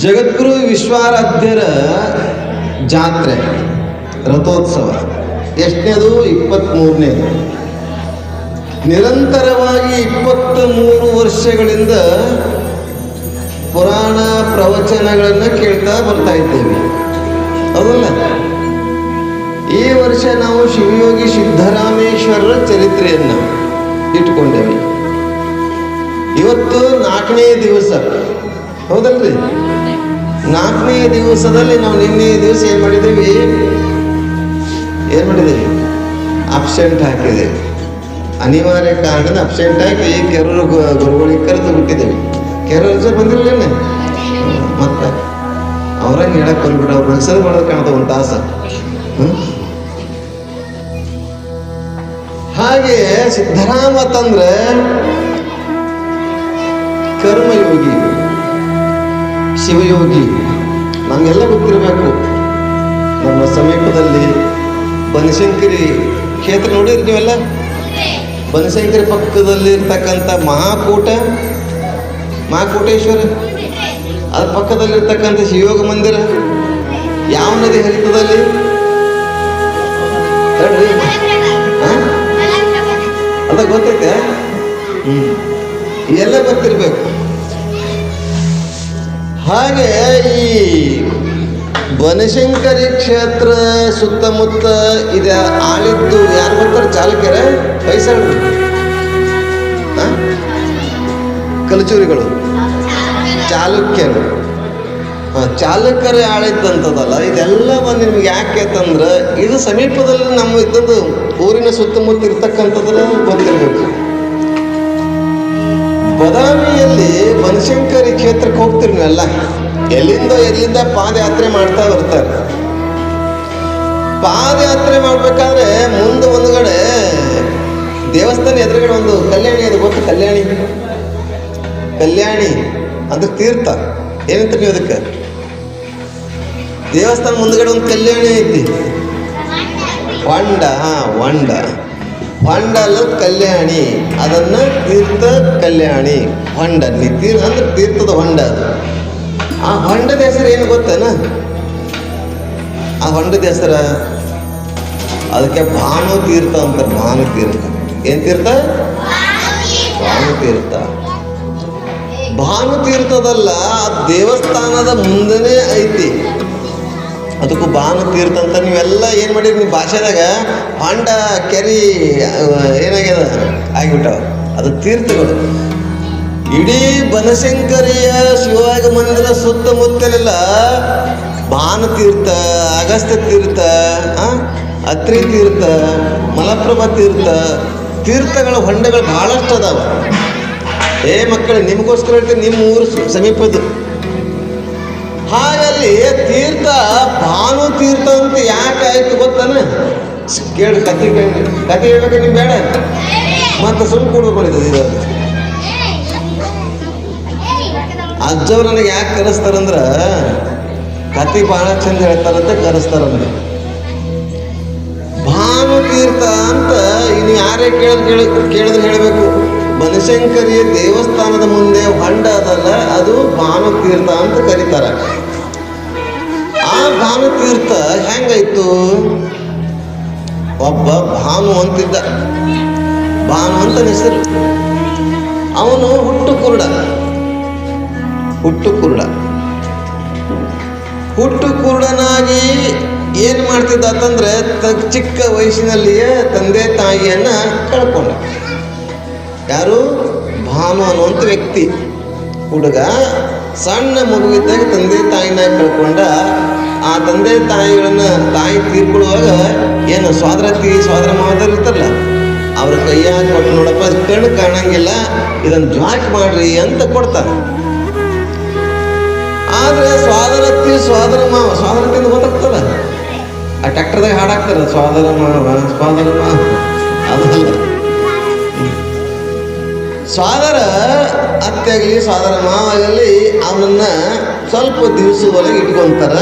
ಜಗದ್ಗುರು ವಿಶ್ವಾರಾಧ್ಯರ ಜಾತ್ರೆ ರಥೋತ್ಸವ ಎಷ್ಟನೇದು? 23ನೇದು. ನಿರಂತರವಾಗಿ 23 ವರ್ಷಗಳಿಂದ ಪುರಾಣ ಪ್ರವಚನಗಳನ್ನು ಕೇಳ್ತಾ ಬರ್ತಾ ಇದ್ದೇವೆ, ಹೌದಲ್ಲ? ಈ ವರ್ಷ ನಾವು ಶಿವಯೋಗಿ ಸಿದ್ದರಾಮೇಶ್ವರರ ಚರಿತ್ರೆಯನ್ನು ಇಟ್ಕೊಂಡೇವೆ. ಇವತ್ತು 4ನೇ ದಿವಸ, ಹೌದಲ್ರಿ? 4ನೇ ದಿವಸದಲ್ಲಿ ನಾವು ನಿನ್ನೆ ದಿವಸ ಏನು ಮಾಡಿದ್ದೀವಿ? ಅಬ್ಸೆಂಟ್ ಹಾಕಿದ್ದೇವೆ. ಅನಿವಾರ್ಯ ಕಾರಣದಿಂದ ಅಬ್ಸೆಂಟ್ ಹಾಕಿ ಕೆರೂರು ಗುರುಗಳಿಗೆ ಕರೆದು ಬಿಟ್ಟಿದ್ದೇವೆ. ಕೆರೂರು ಸಹ ಬಂದಿರಲಿಲ್ಲ, ಮತ್ತೆ ಅವ್ರಂಗೆ ಹೇಳಕ್ ಬಂದ್ಬಿಟ್ಟು ಅವ್ರು ಹೆಸರು ಮಾಡೋದು ಕಾಣದ ಒಂದು ತಾಸ. ಹಾಗೆ ಸಿದ್ದರಾಮ ತಂದ್ರೆ ಕರ್ಮಯೋಗಿ, ಶಿವಯೋಗಿ. ನಮಗೆಲ್ಲ ಗೊತ್ತಿರಬೇಕು. ನಮ್ಮ ಸಮೀಪದಲ್ಲಿ ಬನಶಂಕರಿ ಕ್ಷೇತ್ರ ನೋಡಿರಿ ನೀವೆಲ್ಲ. ಬನಶಂಕರಿ ಪಕ್ಕದಲ್ಲಿ ಇರ್ತಕ್ಕಂಥ ಮಹಾಕೂಟೇಶ್ವರ, ಅದ್ರ ಪಕ್ಕದಲ್ಲಿರ್ತಕ್ಕಂಥ ಶಿವಯೋಗ ಮಂದಿರ ಯಾವ ನದಿ ಹರಿತದಲ್ಲಿ? ಅದ ಗೊತ್ತೈತೆ? ಎಲ್ಲ ಗೊತ್ತಿರ್ಬೇಕು. ಹಾಗೆ ಈ ಬನಶಂಕರಿ ಕ್ಷೇತ್ರ ಸುತ್ತಮುತ್ತ ಇದೆ ಆಳಿದ್ದು ಯಾರು ಬರ್ತಾರೆ? ಚಾಲುಕ್ಯರ, ಹೊಯ್ಸಳರು, ಕಲಚೂರಿಗಳು, ಚಾಲುಕ್ಯರು. ಚಾಲುಕ್ಯರು ಆಳಿದ್ದಂಥದ್ದಲ್ಲ ಇದೆಲ್ಲ ಬಂದು ನಿಮ್ಗೆ ಯಾಕೆ ಅಂತಂದ್ರೆ ಇದು ಸಮೀಪದಲ್ಲಿ ನಮ್ಮ ಇದ್ದದ್ದು ಊರಿನ ಸುತ್ತಮುತ್ತ ಇರ್ತಕ್ಕಂಥದ್ರ ಗೊತ್ತಿರಬೇಕು. ಬದಾಮಿಯಲ್ಲಿ ಬನಶಂಕರಿ ಕ್ಷೇತ್ರಕ್ಕೆ ಹೋಗ್ತೀರಿ ನೀವೆಲ್ಲ. ಎಲ್ಲಿಂದ ಪಾದಯಾತ್ರೆ ಮಾಡ್ತಾ ಬರ್ತಾರೆ. ಪಾದಯಾತ್ರೆ ಮಾಡ್ಬೇಕಾದ್ರೆ ಮುಂದೆ ಒಂದುಗಡೆ ದೇವಸ್ಥಾನ ಎದುರುಗಡೆ ಒಂದು ಕಲ್ಯಾಣಿ, ಅದು ಗೊತ್ತು? ಕಲ್ಯಾಣಿ ಅಂದ್ರೆ ತೀರ್ಥ. ಏನಂತ ನೀವು ಅದಕ್ಕೆ? ದೇವಸ್ಥಾನ ಮುಂದ್ಗಡೆ ಒಂದು ಕಲ್ಯಾಣಿ ಐತಿ, ಹೊಂಡ ಅಲ್ಲ ಕಲ್ಯಾಣಿ, ಅದನ್ನ ತೀರ್ಥ ಕಲ್ಯಾಣಿ. ಹೊಂಡ ಅಂದ್ರೆ ತೀರ್ಥದ ಹೊಂಡ. ಅದು ಆ ಹೊಂಡದ ಹೆಸರು ಏನು ಗೊತ್ತೇನ? ಆ ಹೊಂಡದ ಹೆಸರ ಅದಕ್ಕೆ ಭಾನುತೀರ್ಥ ಅಂತಾರೆ. ಭಾನುತೀರ್ಥ. ಏನ್ ತೀರ್ಥ? ಭಾನುತೀರ್ಥ. ಭಾನುತೀರ್ಥದಲ್ಲ, ದೇವಸ್ಥಾನದ ಮುಂದೆನೇ ಐತಿ. ಅದಕ್ಕೂ ಭಾನುತೀರ್ಥ ಅಂತ ನೀವೆಲ್ಲ ಏನು ಮಾಡಿರಿ? ನಿಮ್ಮ ಭಾಷೆದಾಗ ಹೊಂಡ, ಕೆರಿ ಏನಾಗ್ಯದ ಆಗಿಬಿಟ್ಟವ. ಅದು ತೀರ್ಥಗಳು. ಇಡೀ ಬನಶಂಕರಿಯ ಶಿವಯೋಗ ಮಂದಿರ ಸುತ್ತಮುತ್ತಲೆಲ್ಲ ಭಾನುತೀರ್ಥ, ಅಗಸ್ತ್ಯ ತೀರ್ಥ, ಅತ್ರಿ ತೀರ್ಥ, ಮಲಪ್ರಭಾ ತೀರ್ಥಗಳ ಹೊಂಡಗಳು ಬಹಳಷ್ಟು ಅದಾವ. ಮಕ್ಕಳು ನಿಮಗೋಸ್ಕರ ಹೇಳ್ತೀನಿ, ನಿಮ್ಮ ಊರು ಸಮೀಪದ್ದು. ಹಾಗಲ್ಲಿ ತೀರ್ಥ ಭಾನುತೀರ್ಥ ಅಂತ ಯಾಕೆ ಆಯ್ತು ಗೊತ್ತಾನ? ಕೇಳಿ ಕತೆ ಹೇಳ್ಬೇಕು. ನೀವು ಬೇಡ ಮತ್ತೆ ಸುಮ್ಮನೆ ಕೊಡ್ಬೇಕು ಮಾಡಿದ್ದು. ಇದು ಅಜ್ಜವ್ರು ನನಗೆ ಯಾಕೆ ಕರೆಸ್ತಾರಂದ್ರ ಕತೆ ಭಾಳ ಚಂದ ಹೇಳ್ತಾರಂತ ಕರೆಸ್ತಾರಂದ್ರೆ. ಭಾನುತೀರ್ಥ ಅಂತ ಇನ್ನು ಯಾರೇ ಕೇಳಿದ್ರೆ ಹೇಳಬೇಕು. ಬನಶಂಕರಿಯ ದೇವಸ್ಥಾನದ ಮುಂದೆ ಹೊಂಡ ಅದಲ್ಲ, ಅದು ಭಾನುತೀರ್ಥ ಅಂತ ಕರೀತಾರೆ. ಆ ಭಾನುತೀರ್ಥ ಹೆಂಗಾಯ್ತು? ಒಬ್ಬ ಭಾನು ಅಂತಿದ್ದ, ಭಾನು ಅಂತ ಹೆಸರು. ಅವನು ಹುಟ್ಟು ಕುರುಡನಾಗಿ ಏನು ಮಾಡ್ತಿದ್ದ ಅಂತಂದ್ರೆ ಚಿಕ್ಕ ವಯಸ್ಸಿನಲ್ಲಿಯೇ ತಂದೆ ತಾಯಿಯನ್ನ ಕಳ್ಕೊಂಡ. ಯಾರು? ಭಾನು ಅನ್ನುವಂಥ ವ್ಯಕ್ತಿ. ಹುಡುಗ ಸಣ್ಣ ಮಗುವಿದ್ದಾಗ ತಂದೆ ತಾಯಿನ ಕಳ್ಕೊಂಡ. ಆ ತಂದೆ ತಾಯಿ ತೀರ್ಕೊಳ್ಳುವಾಗ ಏನು ಸೋದರ ಮಾವದರು ಇರ್ತಾರಲ್ಲ, ಅವ್ರ ಕೈಯಾಗಿ ಕೊಟ್ಟು, ನೋಡಪ್ಪ ಅದು ಕಣ್ಣು ಕಾಣಂಗಿಲ್ಲ, ಇದನ್ನು ಜಾಕ್ ಮಾಡ್ರಿ ಅಂತ ಕೊಡ್ತಾರೆ. ಆದರೆ ಸೋದರತಿಂದ ಗೊತ್ತಾಗ್ತದ. ಆ ಟ್ರ್ಯಾಕ್ಟರ್ದಾಗ ಹಾಡಾಕ್ತಾರೆ, ಸೋದರ ಮಾವ ಅದಲ್ಲ. ಸೋದರ ಅತ್ತೆ ಆಗಲಿ ಸೋದರ ಮಾವ ಆಗಲಿ ಅವನನ್ನ ಸ್ವಲ್ಪ ದಿವಸದೊಳಗೆ ಇಟ್ಕೊಂತಾರ.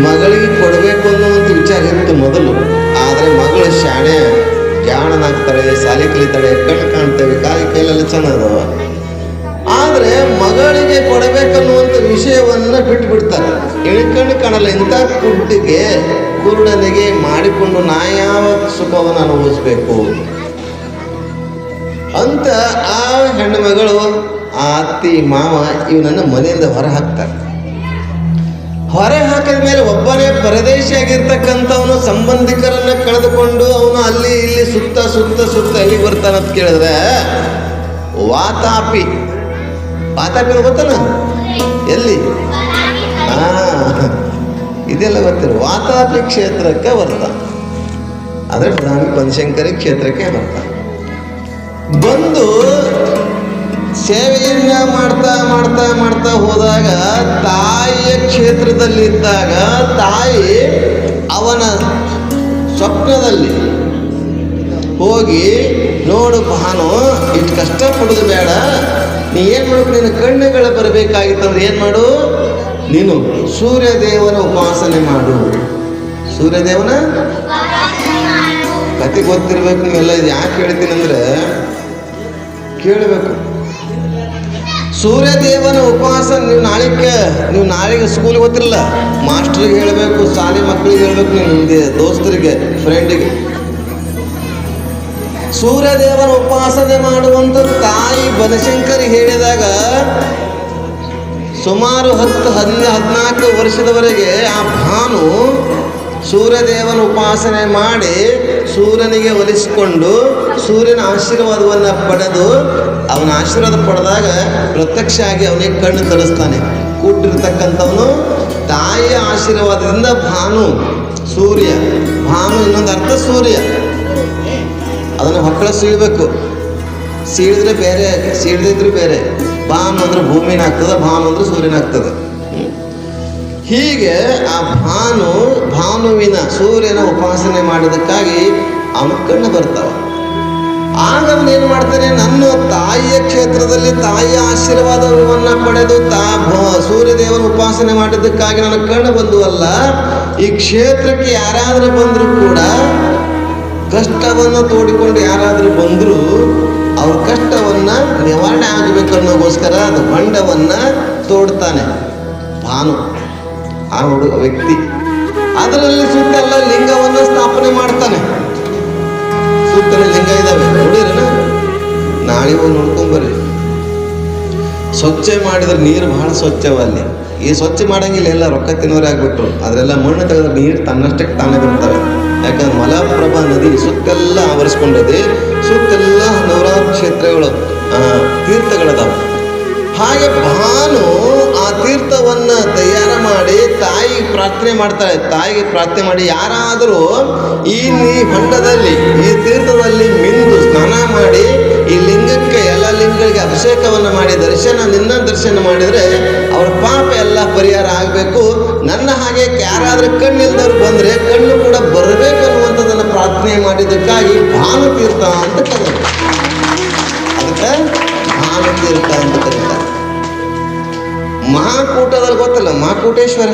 ಮಗಳಿಗೆ ಕೊಡಬೇಕು ಅನ್ನೋಂಥ ವಿಚಾರ ಇತ್ತು ಮೊದಲು. ಆದರೆ ಮಗಳು ಜಾಣನಾಗ್ತಾಳೆ, ಶಾಲೆ ಕಲಿತಾಳೆ, ಕಣ್ಣು ಕಾಣ್ತೇವೆ, ಕೈಲೆಲ್ಲ ಚೆನ್ನಾಗವ. ಆದರೆ ಆದರೆ ಮಗಳಿಗೆ ಕೊಡಬೇಕನ್ನುವಂಥ ವಿಷಯವನ್ನು ಬಿಟ್ಬಿಡ್ತಾರೆ. ಇಳ್ಕಂಡು ಕಾಣಲ್ಲ. ಇಂಥ ಕುರುಡನಿಗೆ ಮಾಡಿಕೊಂಡು ನಾ ಯಾವ ಸುಖವನ್ನು ಅನುಭವಿಸ್ಬೇಕು ಅಂತ ಆ ಹೆಣ್ಣು ಮಗಳು, ಆ ಅತ್ತಿ ಮಾವ ಇವನನ್ನು ಮನೆಯಿಂದ ಹೊರ ಹಾಕ್ತಾರೆ. ಹೊರ ಹಾಕಿದ ಮೇಲೆ ಒಬ್ಬನೇ ಪರದೇಶಿಯಾಗಿರ್ತಕ್ಕಂಥವನು ಸಂಬಂಧಿಕರನ್ನ ಕಳೆದುಕೊಂಡು ಅವನು ಅಲ್ಲಿ ಇಲ್ಲಿ ಸುತ್ತ ಸುತ್ತ ಸುತ್ತ ಎಲ್ಲಿ ಬರ್ತಾನಂತ ಕೇಳಿದ್ರೆ ವಾತಾಪಿ ಗೊತ್ತಲ್ಲ ಎಲ್ಲಿ? ಇದೆಲ್ಲ ಗೊತ್ತಿರ ವಾತಾಪಿ ಕ್ಷೇತ್ರಕ್ಕೆ ಬರ್ತಾನೆ. ಆದರೆ ಬದಾಮಿ ಬನಶಂಕರಿ ಕ್ಷೇತ್ರಕ್ಕೆ ಬರ್ತಾನೆ. ಬಂದು ಸೇವೆಯನ್ನ ಮಾಡ್ತಾ ಮಾಡ್ತಾ ಮಾಡ್ತಾ ಹೋದಾಗ ತಾಯಿಯ ಕ್ಷೇತ್ರದಲ್ಲಿದ್ದಾಗ ತಾಯಿ ಅವನ ಸ್ವಪ್ನದಲ್ಲಿ ಹೋಗಿ, ನೋಡು ಭಾನು, ಇಷ್ಟು ಕಷ್ಟಪಡೋದು ಬೇಡ, ನೀ ಏನು ಮಾಡಬೇಕು, ನಿನ್ನ ಕಣ್ಣುಗಳ ಬರಬೇಕಾಗಿತ್ತಂದ್ರೆ ಏನು ಮಾಡು, ನೀನು ಸೂರ್ಯದೇವನ ಉಪಾಸನೆ ಮಾಡು. ಸೂರ್ಯದೇವನ ಕತೆ ಗೊತ್ತಿರ್ಬೇಕು ನೀವೆಲ್ಲ. ಇದು ಯಾಕೆ ಹೇಳ್ತೀನಿ ಅಂದರೆ ಕೇಳಬೇಕು. ಸೂರ್ಯದೇವನ ಉಪವಾಸ ನೀವು ನಾಳೆಗೆ ಸ್ಕೂಲಿಗೆ ಗೊತ್ತಿರಲ್ಲ, ಮಾಸ್ಟ್ರಿಗೆ ಹೇಳಬೇಕು, ಶಾಲೆ ಮಕ್ಕಳಿಗೆ ಹೇಳಬೇಕು, ನಿಮ್ಮ ದೋಸ್ತರಿಗೆ, ಫ್ರೆಂಡಿಗೆ. ಸೂರ್ಯದೇವನ ಉಪಾಸನೆ ಮಾಡುವಂಥ ತಾಯಿ ಬನಶಂಕರಿ ಹೇಳಿದಾಗ ಸುಮಾರು 10-14 ವರ್ಷದವರೆಗೆ ಆ ಭಾನು ಸೂರ್ಯದೇವನ ಉಪಾಸನೆ ಮಾಡಿ ಸೂರ್ಯನಿಗೆ ಒಲಿಸಿಕೊಂಡು ಸೂರ್ಯನ ಆಶೀರ್ವಾದವನ್ನು ಪಡೆದು ಅವನ ಆಶೀರ್ವಾದ ಪಡೆದಾಗ ಪ್ರತ್ಯಕ್ಷ ಆಗಿ ಅವನಿಗೆ ಕಣ್ಣು ತರಿಸ್ತಾನೆ. ಕೂಟಿರ್ತಕ್ಕಂಥವನು ತಾಯಿಯ ಆಶೀರ್ವಾದದಿಂದ ಭಾನು, ಸೂರ್ಯ. ಭಾನು ಇನ್ನೊಂದು ಅರ್ಥ ಸೂರ್ಯ. ಅದನ್ನು ಮಕ್ಕಳ ಸೀಳಬೇಕು. ಸೀಳಿದ್ರೆ ಬೇರೆ, ಸೀಳದಿದ್ರೆ ಬೇರೆ. ಭಾನು ಅಂದ್ರೆ ಭೂಮಿನ ಆಗ್ತದೆ, ಭಾನು ಅಂದ್ರೆ ಸೂರ್ಯನ ಆಗ್ತದೆ. ಹೀಗೆ ಆ ಭಾನುವಿನ ಸೂರ್ಯನ ಉಪಾಸನೆ ಮಾಡಿದಕ್ಕಾಗಿ ಅವನ ಕಣ್ಣು ಬರ್ತಾವ. ಆಗ ಅವನೇನು ಮಾಡ್ತಾನೆ, ನನ್ನ ತಾಯಿಯ ಕ್ಷೇತ್ರದಲ್ಲಿ ತಾಯಿಯ ಆಶೀರ್ವಾದವನ್ನು ಪಡೆದು ಸೂರ್ಯದೇವನ ಉಪಾಸನೆ ಮಾಡಿದ್ದಕ್ಕಾಗಿ ನನ್ನ ಕಣ್ಣು ಬಂದುವಲ್ಲ, ಈ ಕ್ಷೇತ್ರಕ್ಕೆ ಯಾರಾದರೂ ಬಂದರೂ ಕೂಡ ಕಷ್ಟವನ್ನು ತೋಡಿಕೊಂಡು ಯಾರಾದರೂ ಬಂದರೂ ಅವ್ರ ಕಷ್ಟವನ್ನು ನಿವಾರಣೆ ಆಗಬೇಕನ್ನೋಗೋಸ್ಕರ ಅದು ಹೊಂಡವನ್ನು ತೋಡ್ತಾನೆ ಭಾನು, ಆ ವ್ಯಕ್ತಿ. ಅದರಲ್ಲಿ ಸುತ್ತೆಲ್ಲ ಲಿಂಗವನ್ನು ಸ್ಥಾಪನೆ ಮಾಡ್ತಾನೆ. ಸುತ್ತಲ ಲಿಂಗ ಇದ್ದಾವೆ ನೋಡಿರನ, ನಾಳೆ ಹೋಗಿ ನೋಡ್ಕೊಂಬರ್ರಿ. ಸ್ವಚ್ಛ ಮಾಡಿದ್ರೆ ನೀರು ಬಹಳ ಸ್ವಚ್ಛವ ಅಲ್ಲಿ. ಈ ಸ್ವಚ್ಛ ಮಾಡಂಗಿಲ್ಲ, ಎಲ್ಲ ರೊಕ್ಕ ತಿನ್ನೋರೇ ಆಗ್ಬಿಟ್ರು. ಅದರೆಲ್ಲ ಮಣ್ಣು ತೆಗೆದ್ರೆ ನೀರು ತನ್ನಷ್ಟಕ್ಕೆ ತಾನೇ ಬರ್ತವೆ. ಯಾಕಂದ್ರೆ ಮಲಪ್ರಭಾ ನದಿ ಸುತ್ತೆಲ್ಲ ಆವರಿಸ್ಕೊಂಡಿದೆ. ಸುತ್ತೆಲ್ಲ ನೂರಾರು ಕ್ಷೇತ್ರಗಳು, ತೀರ್ಥಗಳದಾವೆ. ಹಾಗೆ ಭಾನು ಆ ತೀರ್ಥವನ್ನು ತಯಾರು ಮಾಡಿ ತಾಯಿಗೆ ಪ್ರಾರ್ಥನೆ ಮಾಡ್ತಾಳೆ. ತಾಯಿಗೆ ಪ್ರಾರ್ಥನೆ ಮಾಡಿ, ಯಾರಾದರೂ ಈ ಹೊಂಡದಲ್ಲಿ ಈ ತೀರ್ಥದಲ್ಲಿ ಮಿಂದು ಸ್ನಾನ ಮಾಡಿ ಈ ಲಿಂಗಕ್ಕೆ, ಎಲ್ಲ ಲಿಂಗಗಳಿಗೆ ಅಭಿಷೇಕವನ್ನು ಮಾಡಿ ನಿನ್ನ ದರ್ಶನ ಮಾಡಿದರೆ ಅವ್ರ ಪಾಪ ಎಲ್ಲ ಪರಿಹಾರ ಆಗಬೇಕು. ನನ್ನ ಹಾಗೆ ಯಾರಾದರೂ ಕಣ್ಣಿಲ್ದವ್ರು ಬಂದರೆ ಕಣ್ಣು ಕೂಡ ಬರಬೇಕು ಅನ್ನುವಂಥದ್ದನ್ನು ಪ್ರಾರ್ಥನೆ ಮಾಡಿದ್ದಕ್ಕಾಗಿ ಭಾನು ತೀರ್ಥ ಅಂತ ಕರೀತಾರೆ. ಅದಕ್ಕೆ ಭಾನು ತೀರ್ಥ ಅಂತ ಕರೀತಾರೆ. ಮಹಾಕೂಟದಲ್ಲಿ ಗೊತ್ತಲ್ಲ, ಮಹಾಕೂಟೇಶ್ವರ,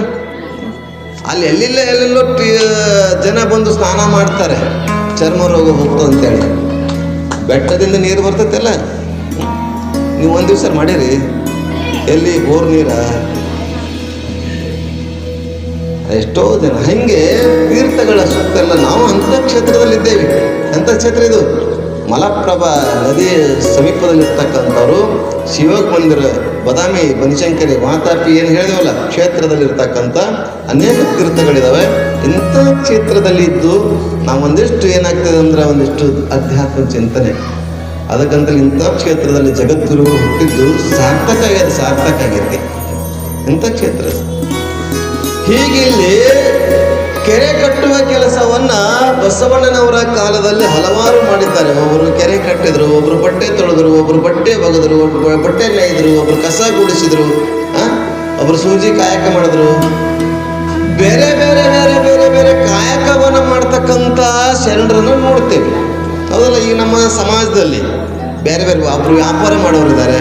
ಅಲ್ಲಿ ಎಲ್ಲೆಲ್ಲೋ ಜನ ಬಂದು ಸ್ನಾನ ಮಾಡ್ತಾರೆ, ಚರ್ಮ ರೋಗ ಹೋಗ್ತು ಅಂತೇಳಿ. ಬೆಟ್ಟದಿಂದ ನೀರು ಬರ್ತೈತಲ್ಲ, ನೀವು ಒಂದು ದಿವಸ ಮಾಡಿರಿ. ಎಲ್ಲಿ ಬೋರ್ ನೀರ, ಎಷ್ಟೋ ಜನ ಹಂಗೆ ತೀರ್ಥಗಳ ಸುತ್ತೆಲ್ಲ. ನಾವು ಅಂಥ ಕ್ಷೇತ್ರದಲ್ಲಿದ್ದೇವೆ. ಅಂಥ ಕ್ಷೇತ್ರ ಇದು. ಮಲಪ್ರಭಾ ನದಿ ಸಮೀಪದಲ್ಲಿರ್ತಕ್ಕಂಥವ್ರು ಶಿವಕ್ ಮಂದಿರ, ಬದಾಮಿ, ಬನಶಂಕರಿ, ವಾತಾಪಿ ಏನು ಹೇಳಿದವಲ್ಲ ಕ್ಷೇತ್ರದಲ್ಲಿರ್ತಕ್ಕಂಥ ಅನೇಕ ತೀರ್ಥಗಳಿದ್ದಾವೆ. ಇಂಥ ಕ್ಷೇತ್ರದಲ್ಲಿದ್ದು ನಾವು ಒಂದಿಷ್ಟು ಏನಾಗ್ತದೆ ಅಂದ್ರೆ ಒಂದಿಷ್ಟು ಅಧ್ಯಾತ್ಮ ಚಿಂತನೆ. ಅದಕ್ಕಂತಲೇ ಇಂಥ ಕ್ಷೇತ್ರದಲ್ಲಿ ಜಗದ್ಗುರು ಹುಟ್ಟಿದ್ದು ಸಾರ್ಥಕ ಆಗೈತಿ. ಇಂಥ ಕ್ಷೇತ್ರ. ಹೀಗೆ ಇಲ್ಲಿ ಕೆರೆ ಕಟ್ಟುವ ಕೆಲಸವನ್ನು ಬಸವಣ್ಣನವರ ಕಾಲದಲ್ಲಿ ಹಲವಾರು ಮಾಡಿದ್ದಾರೆ. ಒಬ್ಬರು ಕೆರೆ ಕಟ್ಟಿದ್ರು, ಒಬ್ಬರು ಬಟ್ಟೆ ತೊಳೆದ್ರು, ಒಬ್ಬರು ಬಟ್ಟೆ ಬಗೆದ್ರು, ಒಬ್ಬರು ಬಟ್ಟೆ ನೇಯ್ದ್ರು, ಒಬ್ಬರು ಕಸ ಗುಡಿಸಿದ್ರು, ಒಬ್ಬರು ಸೂಜಿ ಕಾಯಕ ಮಾಡಿದ್ರು. ಬೇರೆ ಬೇರೆ ಬೇರೆ ಬೇರೆ ಬೇರೆ ಕಾಯಕವನ್ನು ಮಾಡ್ತಕ್ಕಂಥ ಶರಣರನ್ನು ನೋಡ್ತೇವೆ, ಹೌದಲ್ಲ. ಈಗ ನಮ್ಮ ಸಮಾಜದಲ್ಲಿ ಬೇರೆ ಬೇರೆ ಒಬ್ಬರು ವ್ಯಾಪಾರ ಮಾಡೋರಿದ್ದಾರೆ,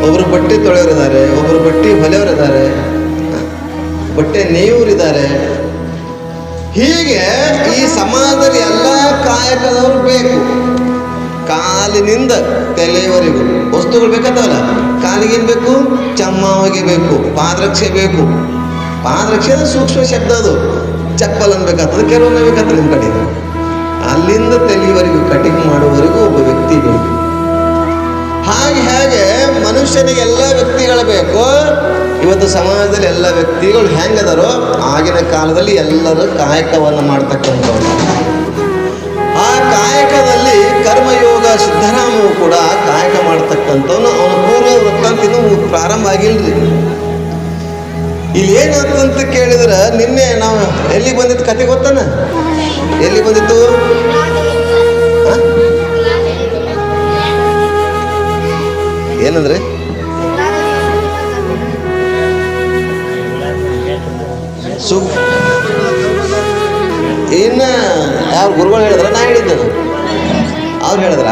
ಒಬ್ಬರು ಬಟ್ಟೆ ತೊಳೆಯೋರಿದ್ದಾರೆ, ಒಬ್ಬರು ಬಟ್ಟೆ ಹೊಲೆಯವರಿದ್ದಾರೆ, ಬಟ್ಟೆ ನೇಯೋರಿದ್ದಾರೆ. ಹೀಗೆ ಈ ಸಮಾಜದಲ್ಲಿ ಎಲ್ಲ ಕಾಯಕದವರು ಬೇಕು. ಕಾಲಿನಿಂದ ತಲೆಯವರೆಗೂ ವಸ್ತುಗಳು ಬೇಕಾದವಲ್ಲ. ಕಾಲಿಗೆ ಏನು ಬೇಕು? ಚಮ್ಮಾವಿಗೆ ಬೇಕು, ಪಾದರಕ್ಷೆ ಬೇಕು. ಪಾದರಕ್ಷೆ ಅಂದ್ರೆ ಸೂಕ್ಷ್ಮ ಶಬ್ದ, ಅದು ಚಪ್ಪಲ್ ಅನ್ಬೇಕಾಗ್ತದೆ, ಕೆಲವೊಮ್ಮೆ ಬೇಕಾಗ್ತದೆ ನಿಮ್ಮ ಕಡೆ. ಅಲ್ಲಿಂದ ತಲೆಯವರೆಗೂ ಕಟಿಂಗ್ ಮಾಡುವವರೆಗೂ ಒಬ್ಬ ವ್ಯಕ್ತಿ ಬೇಕು. ಹಾಗೆ ಮನುಷ್ಯನಿಗೆ ಎಲ್ಲ ವ್ಯಕ್ತಿಗಳು ಬೇಕು. ಇವತ್ತು ಸಮಾಜದಲ್ಲಿ ಎಲ್ಲ ವ್ಯಕ್ತಿಗಳು ಹೆಂಗದಾರೋ ಆಗಿನ ಕಾಲದಲ್ಲಿ ಎಲ್ಲರೂ ಕಾಯಕವನ್ನು ಮಾಡ್ತಕ್ಕಂಥವ್ರು. ಆ ಕಾಯಕದಲ್ಲಿ ಕರ್ಮಯೋಗ ಸಿದ್ಧರಾಮವು ಕೂಡ ಕಾಯಕ ಮಾಡ್ತಕ್ಕಂಥವನು. ಅವನ ಪೂರ್ವ ವೃತ್ತಾಂತ ಇನ್ನೂ ಪ್ರಾರಂಭ ಆಗಿಲ್ರಿ. ಇಲ್ಲಿ ಏನಾಗ್ತಂತ ಕೇಳಿದ್ರೆ, ನಿನ್ನೆ ನಾವು ಎಲ್ಲಿಗೆ ಬಂದಿತ್ತು ಕತೆ ಗೊತ್ತಾನ? ಎಲ್ಲಿ ಬಂದಿತ್ತು? ಏನಂದ್ರೆ ಇನ್ನ ಯಾವ ಗುರುಗಳು ಹೇಳಿದ್ರ? ನಾ ಹೇಳಿದ್ದನು. ಅವ್ರು ಹೇಳಿದ್ರ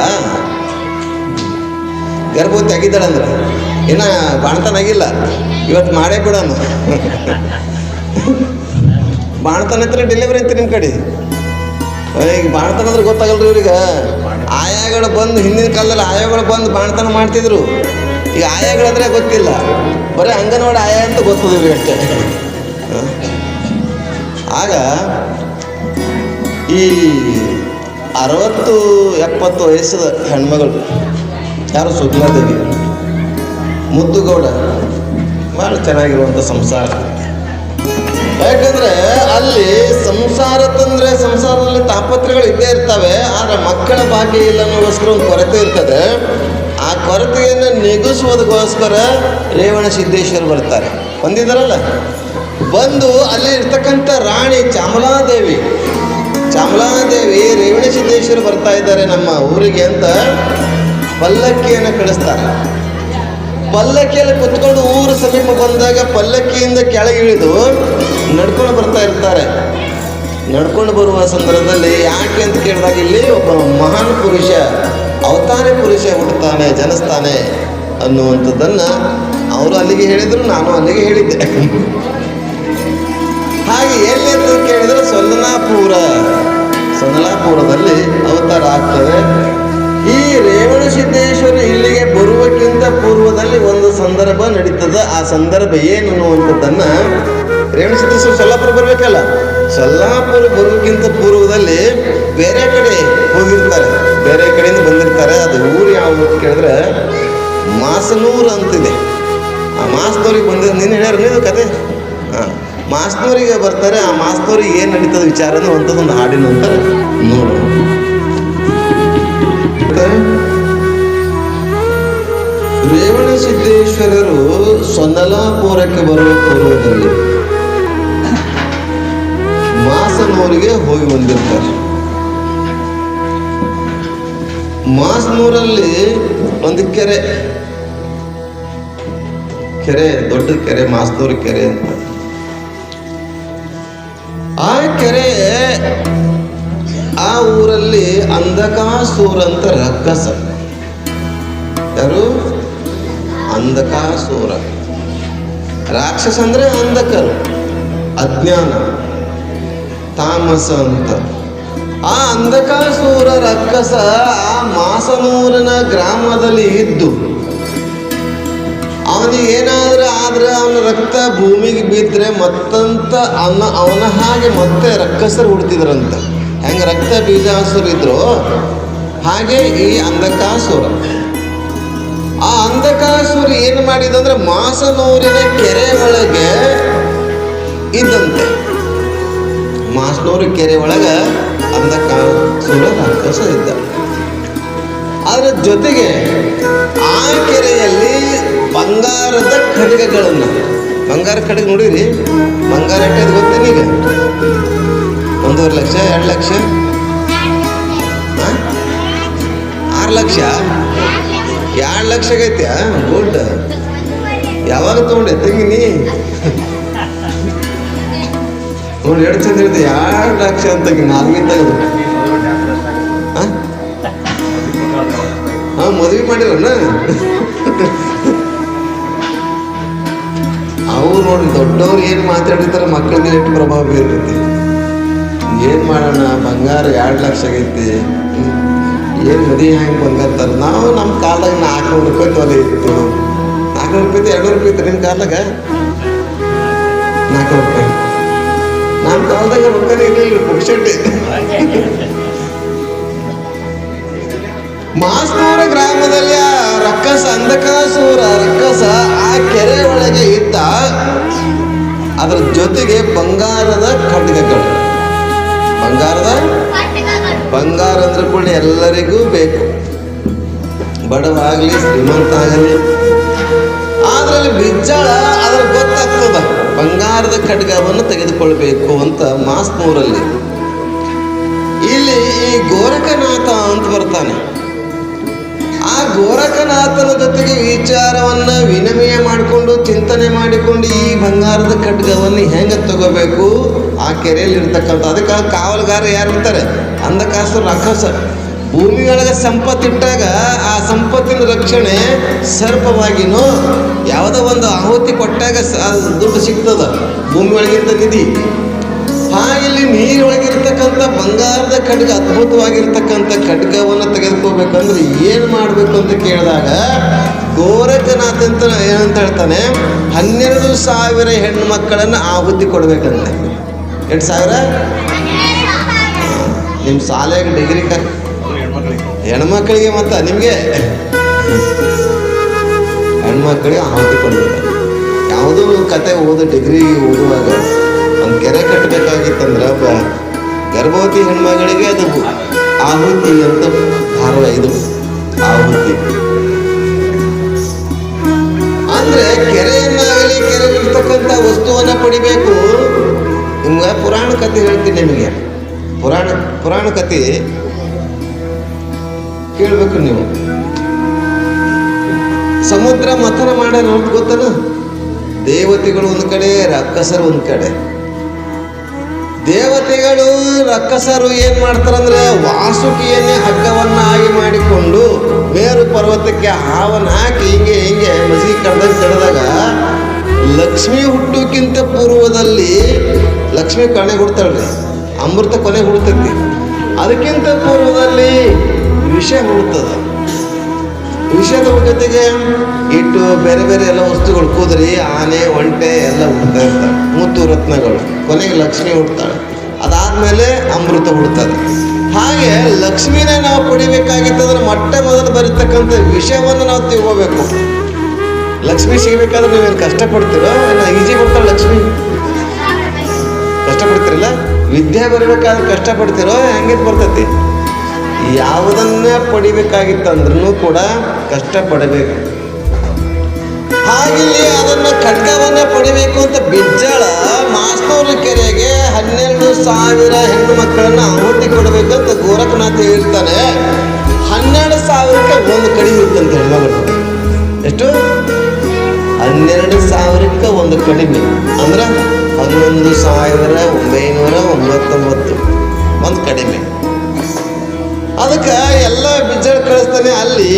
ಗರ್ಭವತಿ ಆಗಿದ್ದಾಳಂದ್ರೆ ಇನ್ನ ಬಾಣತನಾಗಿಲ್ಲ, ಇವತ್ತು ಮಾಡೇ ಬಿಡಮ್ಮ. ಬಾಣತನ ಹತ್ರ ಡೆಲಿವರಿ ಅಂತ ನಿಮ್ಮ ಕಡೆ. ಈಗ ಬಾಣತನ ಅಂದ್ರೆ ಗೊತ್ತಾಗಲ್ರಿ ಇವ್ರಿಗೆ. ಆಯಾಗಳು ಬಂದು, ಹಿಂದಿನ ಕಾಲದಲ್ಲಿ ಆಯಾಗಳು ಬಂದು ಬಾಣತನ ಮಾಡ್ತಿದ್ರು. ಈಗ ಆಯಾಗಳಂದ್ರೆ ಗೊತ್ತಿಲ್ಲ, ಬರೀ ಅಂಗನವಾಡಿ ಆಯ ಅಂತ ಗೊತ್ತದ ಇವ್ರಿಗೆ ಅಷ್ಟೇ. ಆಗ ಈ 60-70 ವಯಸ್ಸದ ಹೆಣ್ಮಗಳು ಯಾರು? ಸುಗ್ಲಾದೇವಿ, ಮುದ್ದುಗೌಡ. ಭಾಳ ಚೆನ್ನಾಗಿರುವಂಥ ಸಂಸಾರ. ಯಾಕಂದ್ರೆ ಅಲ್ಲಿ ಸಂಸಾರ ತಂದ್ರೆ ಸಂಸಾರದಲ್ಲಿ ತಾಪತ್ರಗಳು ಇದ್ದೇ ಇರ್ತವೆ. ಆದರೆ ಮಕ್ಕಳ ಭಾಗ್ಯ ಇಲ್ಲ ಅನ್ನೋಗೋಸ್ಕರ ಒಂದು ಕೊರತೆ ಇರ್ತದೆ. ಆ ಕೊರತೆಯನ್ನು ನೆಗೆಸುವುದಕ್ಕೋಸ್ಕರ ರೇವಣ ಸಿದ್ದೇಶ್ವರ ಬರ್ತಾರೆ. ಬಂದಿದ್ದಾರಲ್ಲ, ಬಂದು ಅಲ್ಲಿ ಇರ್ತಕ್ಕಂಥ ರಾಣಿ ಚಾಮಲಾದೇವಿ ರೇವಣ ಸಿದ್ದೇಶ್ವರ ಬರ್ತಾ ಇದ್ದಾರೆ ನಮ್ಮ ಊರಿಗೆ ಅಂತ ಪಲ್ಲಕ್ಕಿಯನ್ನು ಕಳಿಸ್ತಾರೆ. ಪಲ್ಲಕ್ಕಿಯಲ್ಲಿ ಕುತ್ಕೊಂಡು ಊರು ಸಮೀಪ ಬಂದಾಗ ಪಲ್ಲಕ್ಕಿಯಿಂದ ಕೆಳಗಿಳಿದು ನಡ್ಕೊಂಡು ಬರ್ತಾ ಇರ್ತಾರೆ. ನಡ್ಕೊಂಡು ಬರುವ ಸಂದರ್ಭದಲ್ಲಿ ಯಾಕೆ ಅಂತ ಕೇಳಿದಾಗ, ಇಲ್ಲಿ ಒಬ್ಬ ಮಹಾನ್ ಪುರುಷ, ಅವತಾರಿ ಪುರುಷ ಹುಟ್ಟುತ್ತಾನೆ, ಜನಿಸ್ತಾನೆ ಅನ್ನುವಂಥದ್ದನ್ನು ಅವರು ಅಲ್ಲಿಗೆ ಹೇಳಿದರು, ನಾನು ಅಲ್ಲಿಗೆ ಹೇಳಿದ್ದೆ. ಹಾಗೆ ಎಲ್ಲಿ ಅಂತ ಕೇಳಿದರೆ ಸೊನ್ನಲಾಪುರದಲ್ಲಿ ಅವತಾರ ಆಗ್ತದೆ. ಈ ರೇವಣ ಸಿದ್ದೇಶ್ವರ ಇಲ್ಲಿಗೆ ಬರುವಕ್ಕಿಂತ ಪೂರ್ವದಲ್ಲಿ ಒಂದು ಸಂದರ್ಭ ನಡೀತದೆ. ಆ ಸಂದರ್ಭ ಏನು ಅನ್ನುವಂಥದ್ದನ್ನು, ರೇವಣ ಸಿದ್ದೇಶ್ವರ ಸೊಲ್ಲಾಪುರ ಬರಬೇಕಲ್ಲ, ಸೊಲ್ಲಾಪುರ ಬರೋಕ್ಕಿಂತ ಪೂರ್ವದಲ್ಲಿ ಬೇರೆ ಕಡೆ ಹೋಗಿರ್ತಾರೆ, ಬೇರೆ ಕಡೆಯಿಂದ ಬಂದಿರ್ತಾರೆ. ಅದು ಊರು ಯಾವುದು ಅಂತ ಕೇಳಿದ್ರೆ ಮಾಸನೂರು ಅಂತಿದೆ. ಆ ಮಾಸನೂರಿಗೆ ಬಂದಿದ್ದು ನೀನು ಹೇಳ್ಯಾರ ನೀವು ಕತೆ. ಮಾಸನೂರಿಗೆ ಬರ್ತಾರೆ. ಆ ಮಾಸನೂರಿಗೆ ಏನು ನಡೀತದೆ ವಿಚಾರ ಅನ್ನುವಂಥದ್ದು ಹಾಡಿನ ಅಂತ ನೋಡು. ರೇವಣ ಸಿದ್ದೇಶ್ವರರು ಸೊನ್ನಲಾಪುರಕ್ಕೆ ಬರುವ ಪೂರ್ವದಲ್ಲಿ ಮಾಸನೂರಿಗೆ ಹೋಗಿ ಬಂದಿರ್ತಾರೆ. ಮಾಸನೂರಲ್ಲಿ ಒಂದು ಕೆರೆ, ದೊಡ್ಡ ಕೆರೆ, ಮಾಸನೂರು ಕೆರೆ ಅಂತ. ಆ ಕೆರೆ, ಆ ಊರಲ್ಲಿ ಅಂಧಕಾಸೂರ ಅಂತ ರಕ್ಕಸ. ಯಾರು? ಅಂಧಕಾಸೂರ. ರಾಕ್ಷಸ ಅಂದ್ರೆ ಅಂಧಕರು, ಅಜ್ಞಾನ, ತಾಮಸ ಅಂತ. ಆ ಅಂಧಕಾಸೂರ ರಕ್ಕಸ ಆ ಮಾಸನೂರಿನ ಗ್ರಾಮದಲ್ಲಿ ಇದ್ದು, ಅವನಿಗೆ ಏನಾದರೂ ಆದ್ರೆ ಅವನ ರಕ್ತ ಭೂಮಿಗೆ ಬಿದ್ದರೆ ಮತ್ತಂತ ಅವನ ಹಾಗೆ ಮತ್ತೆ ರಕ್ಕಸರು ಹುಡ್ತಿದ್ರಂತ. ಹೆಂಗೆ ರಕ್ತ ಬೀಜಾಸುರ ಇದ್ರು ಹಾಗೆ ಈ ಅಂಧಕಾಸುರ. ಆ ಅಂಧಕಾಸುರ ಏನು ಮಾಡಿದಂದ್ರೆ ಮಾಸನೂರಿನ ಕೆರೆ ಒಳಗೆ ಇದ್ದಂತೆ. ಮಾಸನೂರು ಕೆರೆ ಒಳಗೆ ಅಂಧಕಾಸುರ ರಾಕ್ಷಸ ಇದ್ದ. ಅದರ ಜೊತೆಗೆ ಆ ಕೆರೆಯಲ್ಲಿ ಬಂಗಾರದ ಖಡ್ಗಗಳನ್ನು, ಬಂಗಾರ ಖಡ್ಗ ನೋಡಿರಿ, ಬಂಗಾರ ಎಟ್ಟದು ಗೊತ್ತೇನು? ಈಗ 1.5 ಲಕ್ಷ, 2 ಲಕ್ಷ, 6 ಲಕ್ಷ, 2 ಲಕ್ಷ ಆಗೈತೆ. ಗುಡ್. ಯಾವಾಗ ತೊಗೊಂಡೆ ತೆಗಿನಿ ನೋಡಿ, ಎರಡು ಚಂದ ಇರುತ್ತೆ. 2 ಲಕ್ಷ ಅಂತ ತೆಗಿ, 4 ತೆಗೆದು. ಮದುವೆ ಮಾಡಿರಣ್ಣ ಅವ್ರು ನೋಡಿ. ದೊಡ್ಡವ್ರು ಏನು ಮಾತಾಡಿರ್ತಾರೆ ಮಕ್ಕಳಿಗೆ ಎಷ್ಟು ಪ್ರಭಾವ ಬೀರ್ತೈತಿ. ಏನು ಮಾಡೋಣ, ಬಂಗಾರ 2 ಲಕ್ಷ ಆಗೈತಿ, ಏನು ಮದುವೆ ಹೆಂಗೆ ಬಂದಂತಾರೆ. ನಾವು ನಮ್ಮ ಕಾಲದಾಗ 400 ರೂಪಾಯಿ ತೊಲೆ ಇತ್ತು. 400 ರೂಪಾಯಿ 200 ರೂಪಾಯಿ ಇತ್ತು ನಿಮ್ಮ ಕಾಲದಾಗ. 400 ರೂಪಾಯಿ ನಮ್ಮ ಕಾಲದಾಗ ರೊಕ್ಕನೇ ಇರಲಿಲ್ಲ, ಪುಕ್ಷಟ್ಟೆ. ಮಾಸ್ನೂರ ಗ್ರಾಮದಲ್ಲಿ ಆ ರಕ್ಕಸ, ಅಂಧಕಾಸೂರ ರಕ್ಕಸ ಆ ಕೆರೆ ಒಳಗೆ ಇದ್ದ. ಅದರ ಜೊತೆಗೆ ಬಂಗಾರದ ಖಡ್ಗಗಳು. ಬಂಗಾರ ಅಂದ್ರೆ ಕೂಡ ಎಲ್ಲರಿಗೂ ಬೇಕು, ಬಡವಾಗಲಿ ಶ್ರೀಮಂತ ಆಗಲಿ. ಅದರಲ್ಲಿ ಬಿಜ್ಜಾಳ ಅದ್ರ ಗೊತ್ತಾಗ್ತದ ಬಂಗಾರದ ಖಡ್ಗವನ್ನು ತೆಗೆದುಕೊಳ್ಬೇಕು ಅಂತ ಮಾಸ್ನೂರಲ್ಲಿ. ಇಲ್ಲಿ ಈ ಗೋರಖನಾಥ ಅಂತ ಬರ್ತಾನೆ. ಆ ಗೋರಖನಾಥನ ಜೊತೆಗೆ ವಿಚಾರವನ್ನ ವಿನಿಮಯ ಮಾಡಿಕೊಂಡು ಚಿಂತನೆ ಮಾಡಿಕೊಂಡು ಈ ಬಂಗಾರದ ಖಡ್ಗವನ್ನು ಹೆಂಗೆ ತಗೋಬೇಕು ಆ ಕೆರೆಯಲ್ಲಿ ಇರ್ತಕ್ಕಂಥ. ಅದಕ್ಕೆ ಕಾವಲುಗಾರ ಯಾರು ಇರ್ತಾರೆ? ಅಂಧಕಾಸು ರಾಕ್ಷಸ. ಭೂಮಿಯೊಳಗೆ ಸಂಪತ್ತಿಟ್ಟಾಗ ಆ ಸಂಪತ್ತಿನ ರಕ್ಷಣೆ ಸರ್ಪವಾಗಿನೋ ಯಾವುದೋ ಒಂದು ಆಹುತಿ ಕೊಟ್ಟಾಗ ದುಡ್ಡು ಸಿಗ್ತದ, ಭೂಮಿ ಒಳಗಿಂತ ನಿಧಿ. ಇಲ್ಲಿ ನೀರೊಳಗಿರ್ತಕ್ಕಂಥ ಬಂಗಾರದ ಖಡ್ಗ, ಅದ್ಭುತವಾಗಿರ್ತಕ್ಕಂಥ ಖಡ್ಗವನ್ನು ತೆಗೆದುಕೋಬೇಕಂದ್ರೆ ಏನು ಮಾಡಬೇಕು ಅಂತ ಕೇಳಿದಾಗ ಗೋರಖನಾಥ ಅಂತ ಏನಂತ ಹೇಳ್ತಾನೆ, 12,000 ಹೆಣ್ಣು ಮಕ್ಕಳನ್ನು ಆಹುತಿ ಕೊಡ್ಬೇಕಂತೆ. 2,000 ನಿಮ್ಮ ಶಾಲೆಗೆ ಡಿಗ್ರಿ ಹೆಣ್ಮಕ್ಳಿಗೆ ಮತ್ತು ನಿಮಗೆ ಹೆಣ್ಮಕ್ಳಿಗೆ ಆಹುತಿ ಕೊಡ್ಬೇಕು. ಯಾವುದೋ ಕತೆ ಡಿಗ್ರಿ ಓದುವಾಗ ಒಂದು ಕೆರೆ ಕಟ್ಟಬೇಕಾಗಿತ್ತಂದ್ರೆ ಗರ್ಭವತಿ ಹೆಣ್ಮಗಳಿಗೆ ಅದು ಆಹುತಿ ಅಂತ ಧಾರವಾಡ. ಇದು ಆಹುತಿ ಅಂದ್ರೆ ಕೆರೆಯನ್ನಾಗಲಿ ಕೆರೆಯಲ್ಲಿರ್ತಕ್ಕಂಥ ವಸ್ತುವನ್ನ ಪಡಿಬೇಕು. ನಿಮ್ಗೆ ಪುರಾಣ ಕಥೆ ಹೇಳ್ತೀನಿ. ನಿಮಗೆ ಪುರಾಣ ಕಥೆ ಕೇಳ್ಬೇಕು ನೀವು. ಸಮುದ್ರ ಮಥನ ಮಾಡ್ಯಾರ ಅಂತ ಗೊತ್ತನ? ದೇವತೆಗಳು ಒಂದು ಕಡೆ, ರಾಕ್ಷಸರು ಒಂದು ಕಡೆ. ದೇವತೆಗಳು ರಕ್ಕಸರು ಏನ್ ಮಾಡ್ತಾರಂದ್ರೆ ವಾಸುಕಿಯನ್ನೇ ಹಗ್ಗವನ್ನಾಗಿ ಮಾಡಿಕೊಂಡು ಮೇರು ಪರ್ವತಕ್ಕೆ ಹಾವನ್ನ ಹಾಕಿ ಹಿಂಗೆ ಮಸಿ ಕಡ್ದಾಗ ಲಕ್ಷ್ಮಿ ಹುಟ್ಟೋಕ್ಕಿಂತ ಪೂರ್ವದಲ್ಲಿ ಲಕ್ಷ್ಮಿ ಕೊನೆ ಹುಡ್ತಾಳ್ರಿ, ಅಮೃತ ಕೊನೆ ಹುಡ್ತೈತಿ. ಅದಕ್ಕಿಂತ ಪೂರ್ವದಲ್ಲಿ ವಿಷ ಹುಡ್ತದ. ವಿಷದ ಜೊತೆಗೆ ಇಟ್ಟು ಬೇರೆ ಬೇರೆ ಎಲ್ಲ ವಸ್ತುಗಳು, ಕುದುರೆ, ಆನೆ, ಒಂಟೆ ಎಲ್ಲ ಹುಡ್ತಾ ಇರ್ತಾಳೆ. ಮುತ್ತು ರತ್ನಗಳು. ಕೊನೆಗೆ ಲಕ್ಷ್ಮಿ ಹುಡ್ತಾಳೆ. ಅದಾದ್ಮೇಲೆ ಅಮೃತ ಹುಡ್ತದೆ. ಹಾಗೆ ಲಕ್ಷ್ಮಿನೇ ನಾವು ಪಡಿಬೇಕಾಗಿತ್ತಂದ್ರೆ ಮೊಟ್ಟ ಮೊದಲು ಬರೀತಕ್ಕಂಥ ವಿಷಯವನ್ನು ನಾವು ತಗೋಬೇಕು. ಲಕ್ಷ್ಮಿ ಸಿಗಬೇಕಾದ್ರೆ ನೀವೇನು ಕಷ್ಟಪಡ್ತೀರೋ? ಈಜಿ ಬರ್ತಾಳೆ ಲಕ್ಷ್ಮಿ? ಕಷ್ಟಪಡ್ತೀರಲ್ಲ. ವಿದ್ಯೆ ಬರಬೇಕಾದ್ರೆ ಕಷ್ಟಪಡ್ತೀರೋ? ಹೆಂಗಿದ್ ಬರ್ತೈತಿ? ಯಾವುದನ್ನೇ ಪಡಿಬೇಕಾಗಿತ್ತಂದ್ರೂ ಕೂಡ ಕಷ್ಟಪಡಬೇಕು. ಹಾಗಿಲ್ಲಿ ಅದನ್ನ ಖಡ್ಗವನ್ನೇ ಪಡಿಬೇಕು ಅಂತ ಬಿಜ್ಜಾಳ ಮಾಸ್ನೂರು ಕೆರೆಗೆ 12,000 ಹೆಣ್ಣು ಮಕ್ಕಳನ್ನ ಆಹುತಿ ಕೊಡಬೇಕಂತ ಗೋರಖನಾಥ ಹೇಳ್ತಾನೆ. 12,000ಕ್ಕೆ ಒಂದು ಕಡಿಮೆ ಇತ್ತಂತ ಹೆಣ್ಮಗಳು. ಎಷ್ಟು? 12,000ಕ್ಕೆ ಒಂದು ಕಡಿಮೆ ಅಂದ್ರೆ 11,999 ಒಂದು ಕಡಿಮೆ. ಅದಕ್ಕೆ ಎಲ್ಲ ಬಿಜ್ಜಾಳ ಕಳಿಸ್ತಾನೆ. ಅಲ್ಲಿ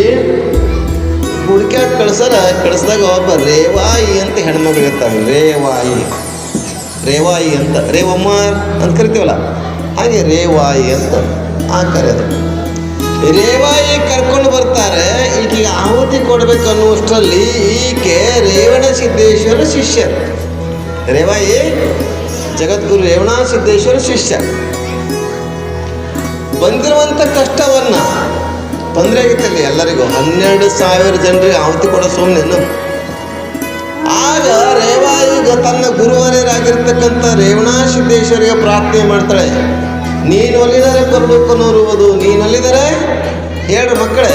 ಹುಡುಕ್ಯಾಕ ಕಳಿಸಿದಾಗ ಒಬ್ಬ ರೇವಾಯಿ ಅಂತ ಹೆಣ್ಮಗಳು ಇರ್ತಾನೆ. ರೇವಾಯಿ ಅಂತ, ರೇವಮ್ಮ ಅಂತ ಕರಿತೀವಲ್ಲ, ಹಾಗೆ ರೇವಾಯಿ ಅಂತ ಆ ಕರೆಯೋದು. ರೇವಾಯಿ ಕರ್ಕೊಂಡು ಬರ್ತಾರೆ. ಈಕೆಗೆ ಆಹುತಿ ಕೊಡ್ಬೇಕು ಅನ್ನುವಷ್ಟರಲ್ಲಿ ಈಕೆ ರೇವಣ ಸಿದ್ದೇಶ್ವರ ಶಿಷ್ಯರು. ರೇವಾಯಿ ಜಗದ್ಗುರು ರೇವಣ ಸಿದ್ದೇಶ್ವರ ಶಿಷ್ಯ. ಬಂದಿರುವಂಥ ಕಷ್ಟವನ್ನ, ತೊಂದರೆ ಆಗಿತ್ತಲ್ಲಿ ಎಲ್ಲರಿಗೂ, 12,000 ಜನರಿಗೆ ಆಹುತಿ ಕೊಡೋ ಸುಮ್ಮನೆ. ಆಗ ರೇವಾಯಿಗ ತನ್ನ ಗುರುವರರಾಗಿರ್ತಕ್ಕಂಥ ರೇವಣ ಸಿದ್ದೇಶ್ವರಿಗೆ ಪ್ರಾರ್ಥನೆ ಮಾಡ್ತಾಳೆ. ನೀನು ಒಲಿದರೆ ಕೊರಡುಕೊನೋರುವುದು, ನೀನು ಒಲಿದರೆ ಹೇಳ್ರಿ ಮಕ್ಕಳೇ,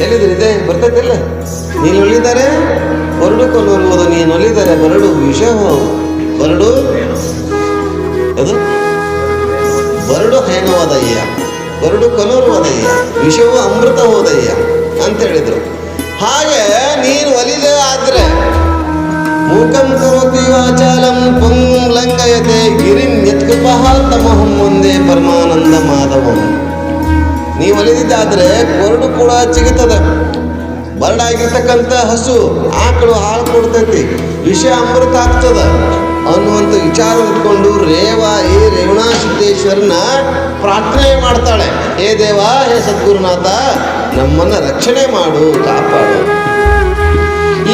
ಎಲ್ಲಿದ್ರು ಇದೆ ಬರ್ತೈತಿಲ್ಲ? ನೀನು ಒಲಿದರೆ ಕೊರಡುಕೊನೋರುವುದು, ನೀನು ಒಲಿದರೆ ಬರಡು ವಿಷ ಬರಡು ಅದು ಬರಡು ಹೇನೋದಯ್ಯ, ಬರಡು ಕೊನೋರುವುದಯ್ಯ, ವಿಷವು ಅಮೃತ ಹೋದಯ್ಯ ಅಂತ ಹೇಳಿದ್ರು. ಹಾಗೆ ನೀನು ಒಲಿದೆ ಆದ್ರೆ ಮೂಕಂ ಕರೋತಿ ವಾಚಾಲಂ ಪುಂಗ್ ಲಂಘಯತೆ ಗಿರಿಂ ಯತ್ಕೃಪಃ ತಮಹಂ ಮುಂದೆ ಪರಮಾನಂದ ಮಾಧವಂ. ನೀವು ಒಲಿದಿದ್ದಾದ್ರೆ ಕೊರಡು ಕೂಡ ಚಿಗುತ್ತದೆ, ಬರಡಾಗಿರ್ತಕ್ಕಂಥ ಹಸು ಆಕಳು ಹಾಲು ಕೊಡ್ತೈತಿ, ವಿಷ ಅಮೃತ ಆಗ್ತದ ಅನ್ನುವಂಥ ವಿಚಾರ ಇಟ್ಕೊಂಡು ರೇವಣಾ ಸಿದ್ದೇಶ್ವರನ ಪ್ರಾರ್ಥನೆ ಮಾಡ್ತಾಳೆ. ಹೇ ದೇವ, ಹೇ ಸದ್ಗುರುನಾಥ, ನಮ್ಮನ್ನು ರಕ್ಷಣೆ ಮಾಡು, ಕಾಪಾಡು.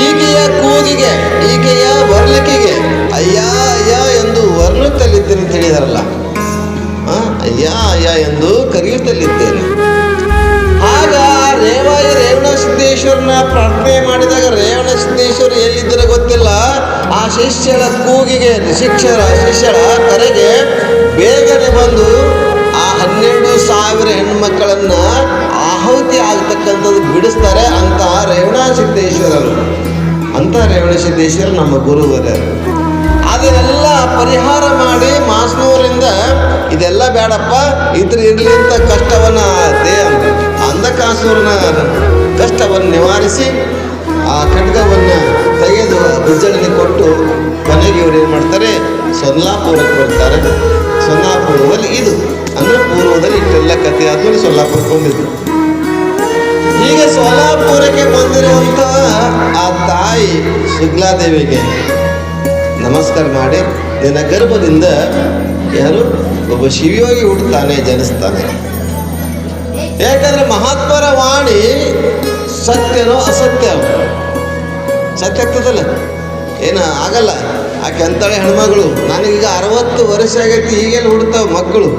ಈಕೆಯ ಕೂಗಿಗೆ, ಈಕೆಯ ವರ್ಲಿಕೆಗೆ ಅಯ್ಯ ಅಯ್ಯ ಎಂದು ವರ್ಣುತ್ತಲಿದ್ದೇನೆ ಅಂತ ಹೇಳಿದಾರಲ್ಲ, ಅಯ್ಯ ಅಯ್ಯ ಎಂದು ಕರೆಯುತ್ತಲಿದ್ದೇನೆ. ಆಗ ರೇವಣ ಸಿದ್ದೇಶ್ವರನ ಪ್ರಾರ್ಥನೆ ಮಾಡಿದಾಗ ರೇವಣ ಸಿದ್ದೇಶ್ವರ ಎಲ್ಲಿದ್ದರೆ ಗೊತ್ತಿಲ್ಲ, ಆ ಶಿಷ್ಯಳ ಕೂಗಿಗೆ, ಶಿಷ್ಯಳ ಕರೆಗೆ ಬೇಗನೆ ಬಂದು ಆ 12,000 ಹೆಣ್ಮಕ್ಕಳನ್ನ ಆಹುತಿ ಆಗ್ತಕ್ಕಂಥದ್ದು ಬಿಡಿಸ್ತಾರೆ. ಅಂತಹ ರೇವಣ ಸಿದ್ದೇಶ್ವರರು, ಅಂತಹ ರೇವಣ ಸಿದ್ದೇಶ್ವರ ನಮ್ಮ ಗುರುವರರು. ಅದನ್ನೆಲ್ಲ ಪರಿಹಾರ ಮಾಡಿ ಮಾಸ್ನೂರಿಂದ ಇದೆಲ್ಲ ಬೇಡಪ್ಪ, ಇದ್ರ ಇರಲಿ ಅಂತ ಕಷ್ಟವನ್ನ ಅಂಧಕಾಸುರನ ಕಷ್ಟವನ್ನು ನಿವಾರಿಸಿ ಆ ಖಡ್ಗವನ್ನು ತೆಗೆದು ವಿಜಯನೆ ಕೊಟ್ಟು ಕೊನೆಗೆ ಇವರು ಏನು ಮಾಡ್ತಾರೆ, ಸೊಲ್ಲಾಪುರಕ್ಕೆ ಬರ್ತಾರೆ. ಸೊಲ್ಲಾಪುರದಲ್ಲಿ ಇದು ಅಂದರೆ ಪೂರ್ವದಲ್ಲಿ ಇಷ್ಟೆಲ್ಲ ಕಥೆ ಆದ್ಮೇಲೆ ಸೊಲ್ಲಾಪುರಕ್ಕೆ ಬಂದಿದ್ರು. ಹೀಗೆ ಸೊಲ್ಲಾಪುರಕ್ಕೆ ಬಂದಿರುವಂಥ ಆ ತಾಯಿ ಸುಗ್ಲಾದೇವಿಗೆ ನಮಸ್ಕಾರ ಮಾಡಿ, ನಿನ್ನ ಗರ್ಭದಿಂದ ಯಾರು ಒಬ್ಬ ಶಿವಯೋಗಿ ಹುಟ್ಟುತ್ತಾನೆ, ಜನಿಸ್ತಾನೆ. ಯಾಕಂದ್ರೆ ಮಹಾತ್ಮರ ವಾಣಿ ಸತ್ಯನೋ ಅಸತ್ಯ, ಸತ್ಯ ಆಗ್ತದಲ್ಲ, ಏನು ಆಗಲ್ಲ. ಆಕೆ ಅಂತಾಳೆ ಹೆಣ್ಮಗಳು, ನನಗೀಗ 60 ವರ್ಷ ಆಗೈತಿ, ಈಗೆಲ್ಲ ಹುಡ್ತಾವ ಮಕ್ಕಳು.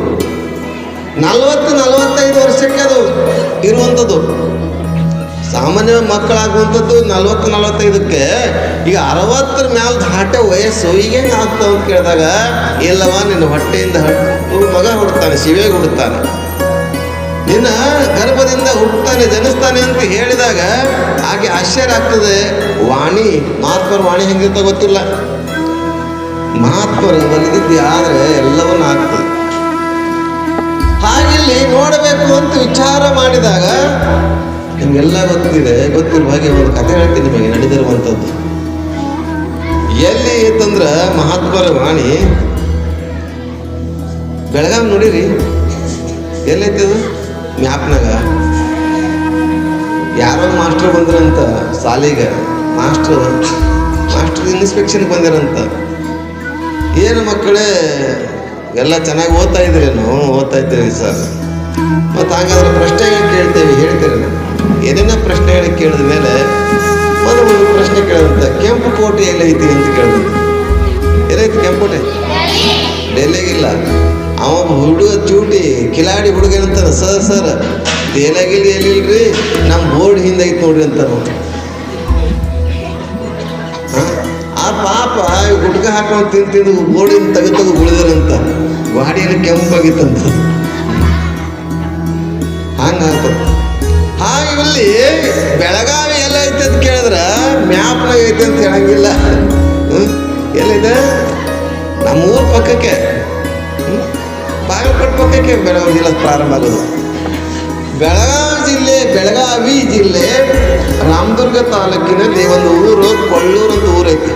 40-45 ವರ್ಷಕ್ಕೆ ಅದು ಇರುವಂಥದ್ದು. ಸಾಮಾನ್ಯ ಮಕ್ಕಳಾಗುವಂಥದ್ದು 40-45ಕ್ಕೆ. ಈಗ 60ರ ಮ್ಯಾಲ ದಾಟೋ ವಯಸ್ಸು ಈಗೇನು ಆಗ್ತಾವ ಅಂತ ಕೇಳಿದಾಗ, ಇಲ್ಲವ ನಿನ್ನ ಹೊಟ್ಟೆಯಿಂದ ಮಗ ಹುಡ್ತಾನೆ, ಶಿವೇಗೆ ಹುಡ್ತಾನೆ, ನಿನ್ನ ಗರ್ಭದಿಂದ ಹುಟ್ಟುತ್ತಾನೆ, ಜನಿಸ್ತಾನೆ ಅಂತ ಹೇಳಿದಾಗ ಹಾಗೆ ಆಶ್ಚರ್ಯ ಆಗ್ತದೆ. ವಾಣಿ, ಮಹಾತ್ಮರ ವಾಣಿ ಹೆಂಗಿರ್ತ ಗೊತ್ತಿಲ್ಲ. ಮಹಾತ್ಮರು ಬಲಿದಿದ್ದೆ ಆದರೆ ಎಲ್ಲವನ್ನ ಆಗ್ತದೆ. ಹಾಗಿಲ್ಲಿ ನೋಡಬೇಕು ಅಂತ ವಿಚಾರ ಮಾಡಿದಾಗ ನಿಮಗೆಲ್ಲ ಗೊತ್ತಿರುವ ಹಾಗೆ ಒಂದು ಕಥೆ ಹೇಳ್ತೀನಿ ನಿಮಗೆ, ನಡೆದಿರುವಂಥದ್ದು. ಎಲ್ಲಿ ಅಂತಂದ್ರೆ ಮಹಾತ್ಮರ ವಾಣಿ ಬೆಳಗಾವಿ ನೋಡಿರಿ, ಎಲ್ಲೈತದು ಮ್ಯಾಪ್ನಾಗ. ಯಾರೋ ಮಾಸ್ಟರ್ ಬಂದ್ರಂತ ಸಾಲಿಗೆ, ಮಾಸ್ಟರ್ ಇನ್ಸ್ಪೆಕ್ಷನ್ಗೆ ಬಂದಿರಂತ. ಏನು ಮಕ್ಕಳೇ ಎಲ್ಲ ಚೆನ್ನಾಗಿ ಓದ್ತಾ ಇದ್ರೇನು? ಓದ್ತಾ ಇದ್ದೀವಿ ಸರ್. ಮತ್ತು ಹಾಗಾದ್ರೆ ಪ್ರಶ್ನೆಗಳು ಕೇಳ್ತೇವೆ, ಹೇಳ್ತೀರಿ. ಏನೇನೋ ಪ್ರಶ್ನೆಗಳು ಕೇಳಿದ ಮೇಲೆ ಒಂದು ಪ್ರಶ್ನೆ ಕೇಳಿದಂತ, ಕೆಂಪು ಕೋಟೆ ಎಲ್ಲೈತಿ ಅಂತ ಕೇಳಿದಂತ. ಎಲ್ಲೈತಿ ಕೆಂಪು ಕೋಟೆ? ಡೆಲ್ಲಿಗಿಲ್ಲ. ಅವ ಹುಡುಗ ಚೂಟಿ ಕಿಲಾಡಿ ಹುಡುಗ ಏನಂತಾನ, ಸರ್ ತೇಲಾಗಿಲ್ಲಿ ಎಲ್ಲಿಲ್ರಿ, ನಮ್ಮ ಬೋರ್ಡ್ ಹಿಂದೆ ಐತಿ ನೋಡ್ರಿ ಅಂತ. ಆ ಪಾಪ ಗುಡ್ಕ ಹಾಕೊಂಡು ತಿಂದು ಬೋರ್ಡಿನ ತೆಗೆದು ಉಳಿದ್ರಂತ, ಗಾಡಿಯಲ್ಲಿ ಕೆಂಪಾಗಿತ್ತಂತ. ಹಂಗಾಗ್ತದೆ. ಹಾಗೆ ಇಲ್ಲಿ ಬೆಳಗಾವಿ ಎಲ್ಲ ಐತೆ ಅಂತ ಕೇಳಿದ್ರೆ ಮ್ಯಾಪ್ನಾಗ ಐತೆ ಅಂತ ಹೇಳಂಗಿಲ್ಲ. ಎಲ್ಲಿದೆ? ನಮ್ಮೂರ ಪಕ್ಕಕ್ಕೆ, ಬಾಗಲಕೋಟೆ ಪಕ್ಕಕ್ಕೆ ಬೆಳಗಾವಿ ಜಿಲ್ಲೆ ಪ್ರಾರಂಭ ಆಗೋದು. ಬೆಳಗಾವಿ ಜಿಲ್ಲೆ ರಾಮದುರ್ಗ ತಾಲೂಕಿನಲ್ಲಿ ಒಂದು ಊರು ಕೊಳ್ಳೂರು ಅಂತ ಊರೈತಿ.